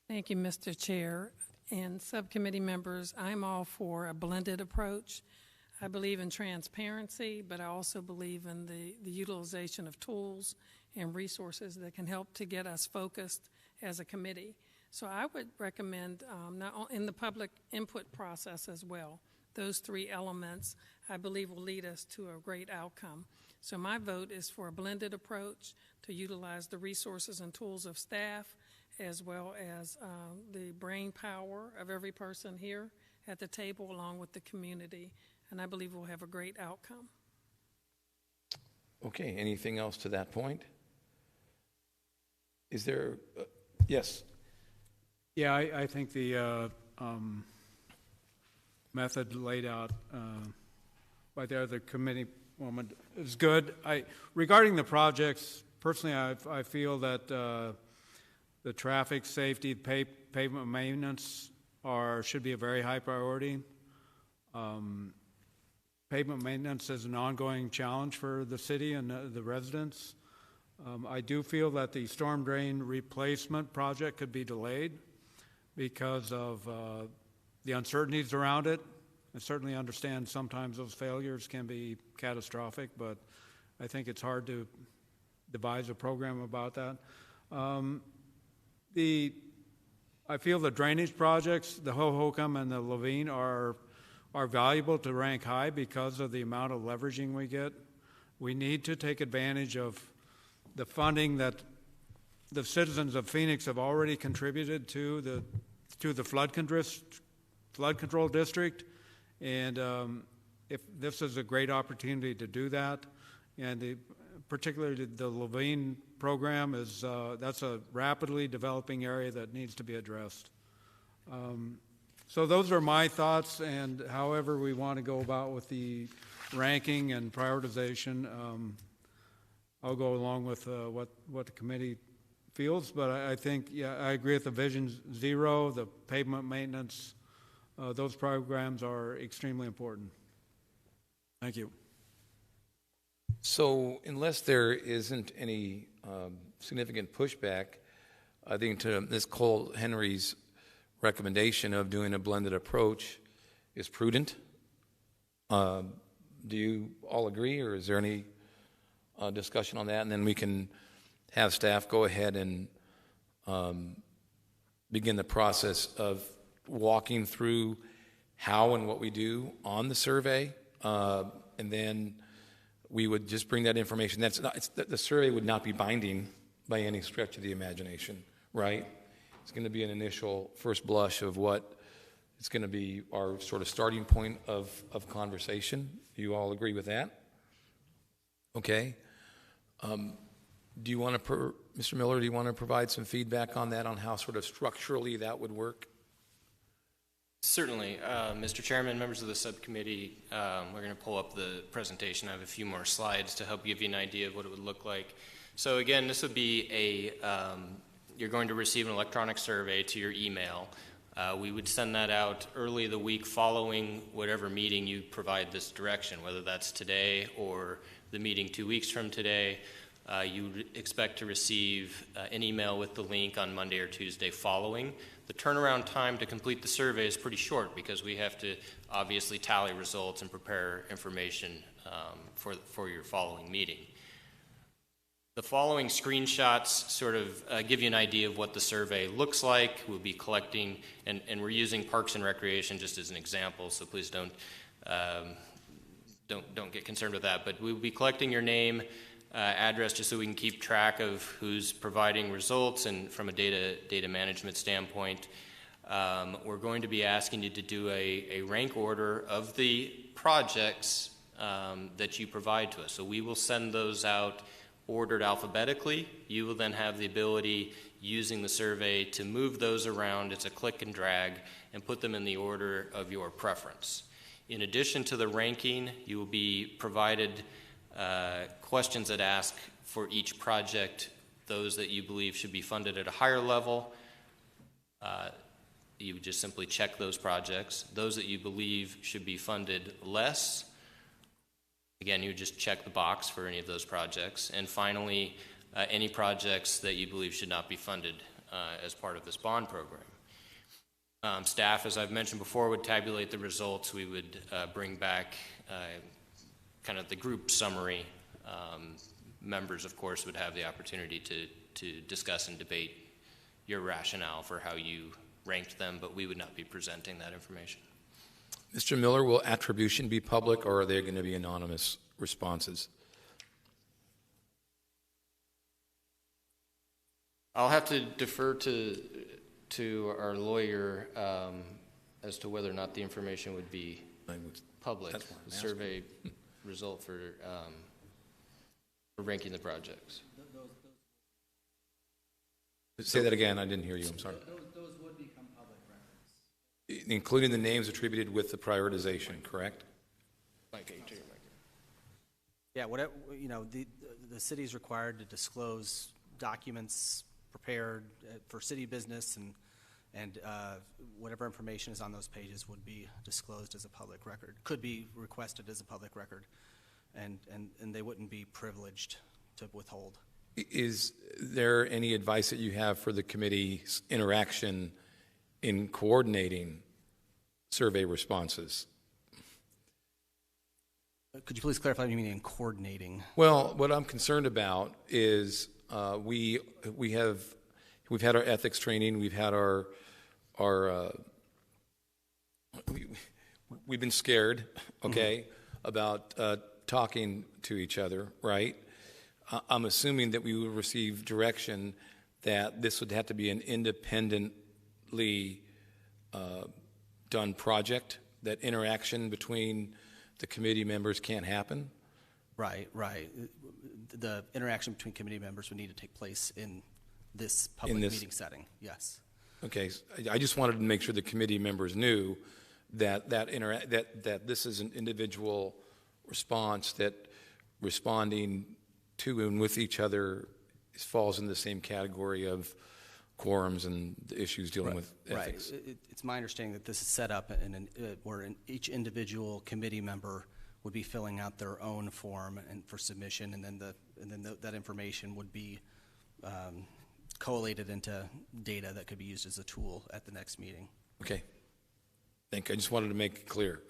Thank you, Mr. Chair. And subcommittee members, I'm all for a blended approach. I believe in transparency, but I also believe in the utilization of tools and resources that can help to get us focused as a committee. So I would recommend, in the public input process as well, those three elements I believe will lead us to a great outcome. So my vote is for a blended approach to utilize the resources and tools of staff, as well as the brain power of every person here at the table, along with the community. And I believe we'll have a great outcome. Okay, anything else to that point? Is there Yes. Yeah, I think the method laid out by the other committee woman is good. Regarding the projects, personally, I feel that the traffic safety, pavement maintenance should be a very high priority. Pavement maintenance is an ongoing challenge for the city and the residents. I do feel that the storm drain replacement project could be delayed because of the uncertainties around it. I certainly understand sometimes those failures can be catastrophic, but I think it's hard to devise a program about that. I feel the drainage projects, the Hohokam and the Levine, are valuable to rank high because of the amount of leveraging we get. We need to take advantage of the funding that the citizens of Phoenix have already contributed to the flood control district, and if this is a great opportunity to do that, and particularly the Levine program that's a rapidly developing area that needs to be addressed. So those are my thoughts, and however we want to go about with the ranking and prioritization, I'll go along with what the committee feels, but I think, yeah, I agree with the Vision Zero, the pavement maintenance. Those programs are extremely important. Thank you. So unless there isn't any significant pushback, I think to Ms. Cole Henry's recommendation of doing a blended approach is prudent. Do you all agree, or is there any discussion on that? And then we can have staff go ahead and begin the process of walking through how and what we do on the survey, and then we would just bring that information. The survey would not be binding by any stretch of the imagination, right? It's going to be an initial first blush of what it's going to be our sort of starting point of conversation. Do you all agree with that? Okay. Do you want to, Mr. Miller, do you want to provide some feedback on that, on how sort of structurally that would work? Certainly. Mr. Chairman, members of the subcommittee, we're going to pull up the presentation. I have a few more slides to help give you an idea of what it would look like. So again, this would be you're going to receive an electronic survey to your email. We would send that out early the week following whatever meeting you provide this direction, whether that's today or the meeting 2 weeks from today. You would expect to receive an email with the link on Monday or Tuesday following. The turnaround time to complete the survey is pretty short because we have to obviously tally results and prepare information for your following meeting. The following screenshots sort of give you an idea of what the survey looks like. We'll be collecting, and we're using Parks and Recreation just as an example, so please don't get concerned with that. But we'll be collecting your name, address, just so we can keep track of who's providing results, and from a data management standpoint, we're going to be asking you to do a rank order of the projects that you provide to us. So we will send those out ordered alphabetically. You will then have the ability, using the survey, to move those around. It's a click and drag, and put them in the order of your preference. In addition to the ranking, you will be provided questions that ask for each project those that you believe should be funded at a higher level. You would just simply check those projects. Those that you believe should be funded less, again, you would just check the box for any of those projects. And finally, any projects that you believe should not be funded as part of this bond program. Staff, as I've mentioned before, would tabulate the results. We would bring back kind of the group summary. Members, of course, would have the opportunity to discuss and debate your rationale for how you ranked them, but we would not be presenting that information. Mr. Miller, will attribution be public, or are there going to be anonymous responses? I'll have to defer to our lawyer as to whether or not the information would be public. The survey result for ranking the projects. Say that again. I didn't hear you. I'm sorry. Those would become public records. Including the names attributed with the prioritization, correct? Yeah, whatever, the city is required to disclose documents prepared for city business, and whatever information is on those pages would be disclosed as a public record, could be requested as a public record, and they wouldn't be privileged to withhold. Is there any advice that you have for the committee's interaction in coordinating survey responses? Could you please clarify what you mean in coordinating? Well, what I'm concerned about is we've had our ethics training, we've had we've been scared, okay, about talking to each other, right? I'm assuming that we will receive direction that this would have to be an independently done project, that interaction between the committee members can't happen? Right. The interaction between committee members would need to take place in this public meeting setting, yes. Okay, I just wanted to make sure the committee members knew that this is an individual response, that responding to and with each other falls in the same category of quorums and the issues dealing with ethics. Right. It's my understanding that this is set up where each individual committee member would be filling out their own form and for submission, and then that information would be collated into data that could be used as a tool at the next meeting. Okay. Thank you. I just wanted to make it clear.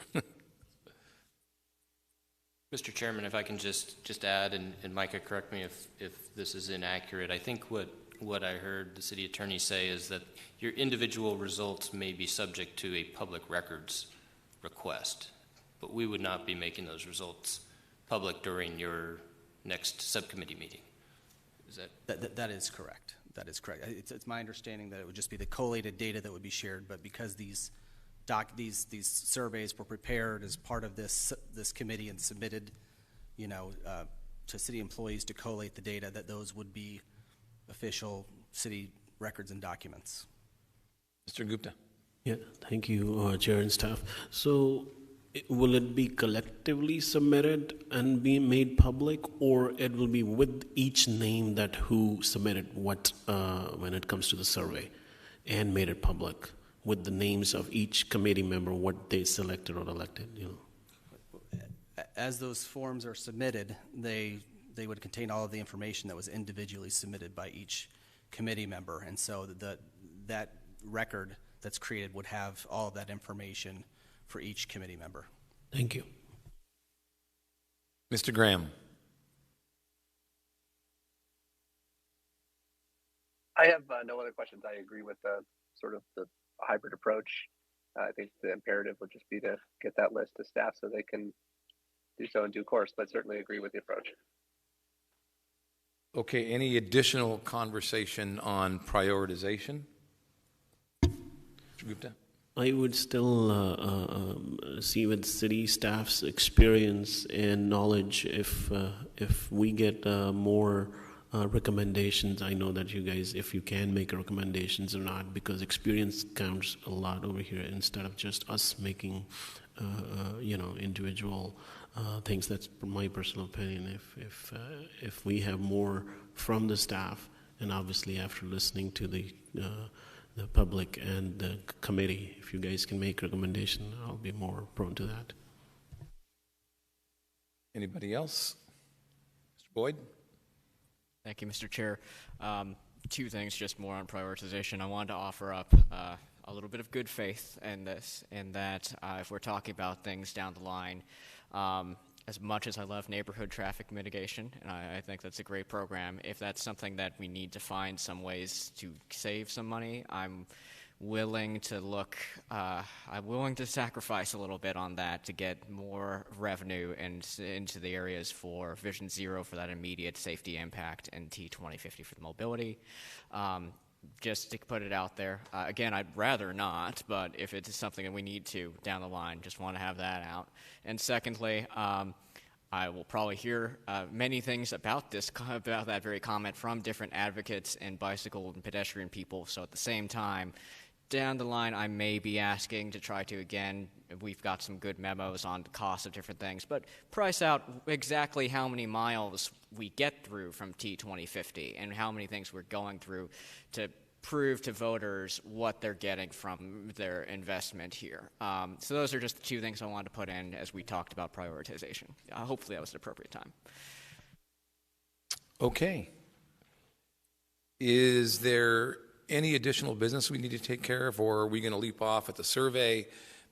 Mr. Chairman, if I can just add, and Micah, correct me if this is inaccurate, I think what I heard the city attorney say is that your individual results may be subject to a public records request, but we would not be making those results public during your next subcommittee meeting. Is that is correct. That is correct. It's my understanding that it would just be the collated data that would be shared, but because these surveys were prepared as part of this committee and submitted, to city employees to collate the data, that those would be official city records and documents. Mr. Gupta. Yeah, thank you, Chair and staff. So will it be collectively submitted and be made public, or it will be with each name that who submitted what when it comes to the survey and made it public, with the names of each committee member, what they selected or elected? As those forms are submitted, they would contain all of the information that was individually submitted by each committee member, and so that record that's created would have all of that information for each committee member. Thank you. Mr. Graham. I have no other questions. I agree with sort of the hybrid approach. I think the imperative would just be to get that list to staff so they can do so in due course, but certainly agree with the approach. Okay, any additional conversation on prioritization? Mr. Gupta? I would still see with city staff's experience and knowledge if we get more recommendations. I know that you guys, if you can make recommendations or not, because experience counts a lot over here instead of just us making, individual things. That's my personal opinion. If we have more from the staff, and obviously after listening to the public and the committee, if you guys can make recommendation, I'll be more prone to that. Anybody else? Mr. Boyd? Thank you, Mr. Chair. Two things, just more on prioritization. I wanted to offer up a little bit of good faith in this, in that if we're talking about things down the line, as much as I love neighborhood traffic mitigation, and I think that's a great program, if that's something that we need to find some ways to save some money, I'm willing to sacrifice a little bit on that to get more revenue into the areas for Vision Zero for that immediate safety impact and T2050 for the mobility. Just to put it out there. Again, I'd rather not, but if it's something that we need to down the line, just want to have that out. And secondly, I will probably hear many things about that very comment from different advocates and bicycle and pedestrian people. So at the same time, down the line, I may be asking to try to, again, we've got some good memos on the cost of different things, but price out exactly how many miles we get through from T2050 and how many things we're going through to prove to voters what they're getting from their investment here. So those are just the two things I wanted to put in as we talked about prioritization. Hopefully that was an appropriate time. Okay. Is there any additional business we need to take care of, or are we going to leap off at the survey,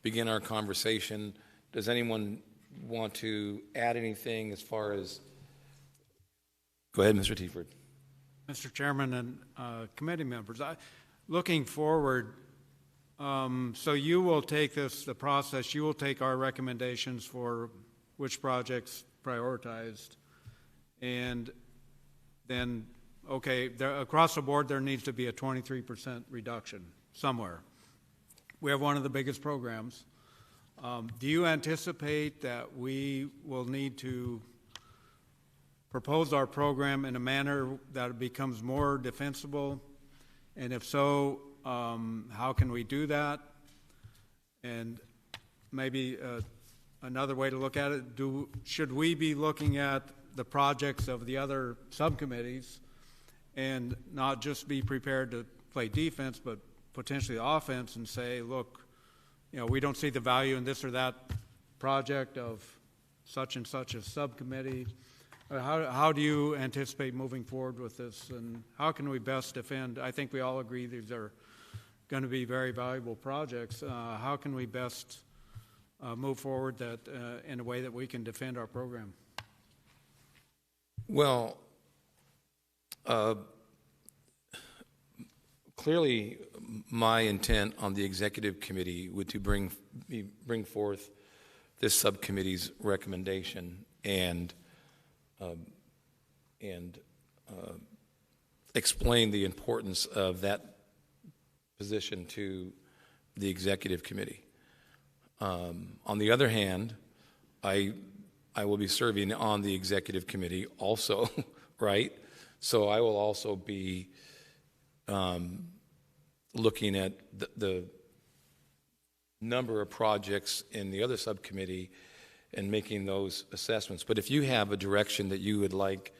begin our conversation? Does anyone want to add anything as far as... Go ahead, Mr. Tieford. Mr. Chairman and committee members, looking forward, so you will take the process, you will take our recommendations for which projects prioritized, and then, okay, across the board there needs to be a 23% reduction somewhere. We have one of the biggest programs. Do you anticipate that we will need to propose our program in a manner that it becomes more defensible? And if so, how can we do that? And maybe another way to look at it, should we be looking at the projects of the other subcommittees and not just be prepared to play defense, but potentially offense and say, look, we don't see the value in this or that project of such and such a subcommittee. How do you anticipate moving forward with this, and how can we best defend? I think we all agree these are going to be very valuable projects. How can we best move forward that in a way that we can defend our program? Well, clearly my intent on the executive committee would to bring forth this subcommittee's recommendation and explain the importance of that position to the executive committee. On the other hand, I will be serving on the executive committee also, right? So I will also be looking at the number of projects in the other subcommittee and making those assessments. But if you have a direction that you would like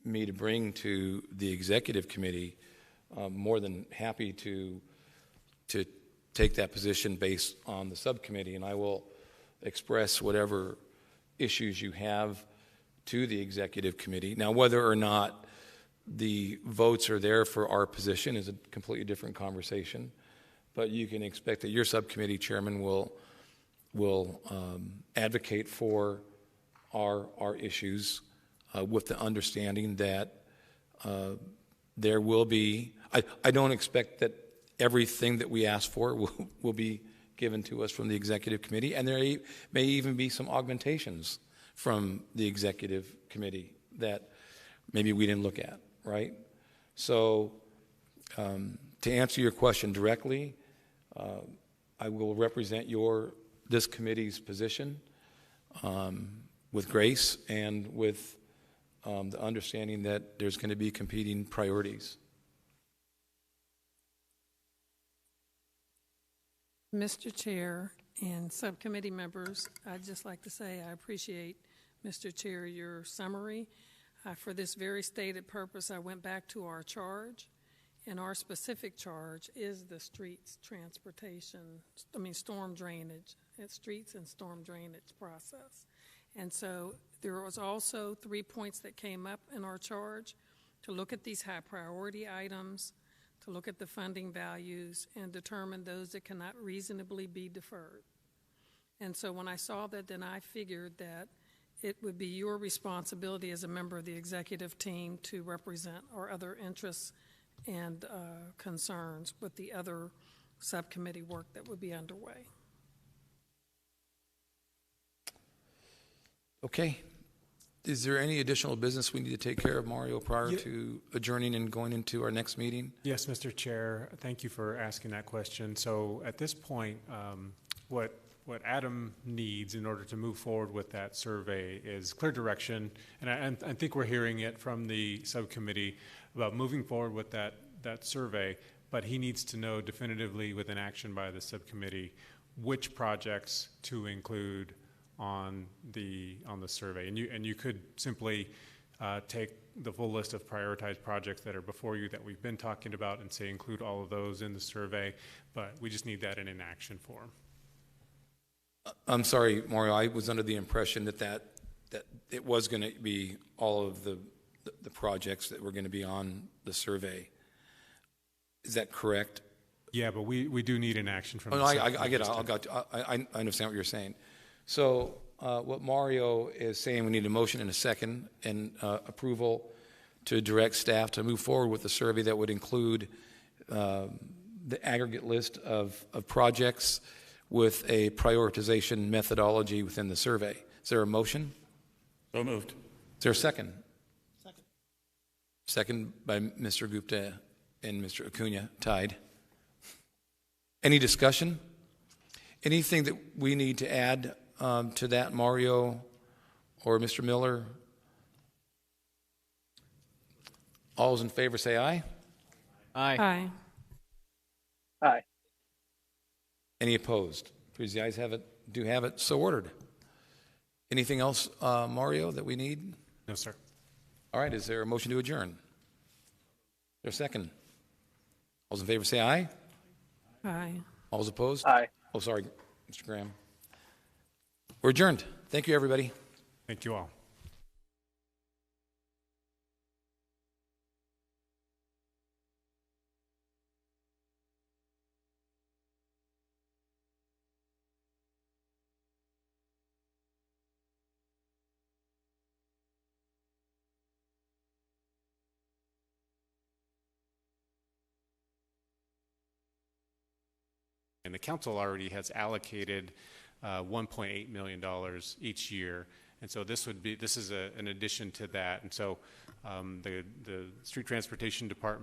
me to bring to the executive committee, I'm more than happy to take that position based on the subcommittee, and I will express whatever issues you have to the executive committee. Now, whether or not the votes are there for our position is a completely different conversation, but you can expect that your subcommittee chairman will advocate for our issues with the understanding that there will be, I don't expect that everything that we ask for will be given to us from the executive committee, and there may even be some augmentations from the executive committee that maybe we didn't look at, right? So to answer your question directly, I will represent this committee's position with grace and with the understanding that there's going to be competing priorities. Mr. Chair and subcommittee members, I'd just like to say I appreciate, Mr. Chair, your summary. For this very stated purpose, I went back to our charge, and our specific charge is the streets storm drainage, streets and storm drainage process. And so there was also 3 points that came up in our charge: to look at these high priority items, to look at the funding values, and determine those that cannot reasonably be deferred. And so when I saw that, then I figured that it would be your responsibility as a member of the executive team to represent our other interests and concerns with the other subcommittee work that would be underway. Okay. Is there any additional business we need to take care of, Mario, prior to adjourning and going into our next meeting? Yes, Mr. Chair. Thank you for asking that question. So at this point, what what Adam needs in order to move forward with that survey is clear direction, and I think we're hearing it from the subcommittee about moving forward with that survey, but he needs to know definitively with an action by the subcommittee which projects to include on the survey. And you could simply take the full list of prioritized projects that are before you that we've been talking about and say include all of those in the survey, but we just need that in an action form. I'm sorry, Mario, I was under the impression that it was going to be all of the projects that were going to be on the survey. Is that correct? Yeah, but we do need an action from the I get it. I understand what you're saying. So what Mario is saying, we need a motion and a second and approval to direct staff to move forward with the survey that would include the aggregate list of projects with a prioritization methodology within the survey. Is there a motion? So moved. Is there a second? Second by Mr. Gupta and Mr. Acuna, tied. Any discussion? Anything that we need to add to that, Mario or Mr. Miller? All those in favor say aye. Aye. Aye. Aye. Any opposed? Please, the ayes have it, do have it, so ordered. Anything else, Mario, that we need? No, sir. All right, is there a motion to adjourn? Is there a second? All those in favor say aye. Aye. All those opposed? Aye. Oh, sorry, Mr. Graham. We're adjourned. Thank you, everybody. Thank you all. And the council already has allocated $1.8 million each year, and so this is an addition to that. And so the Street Transportation Department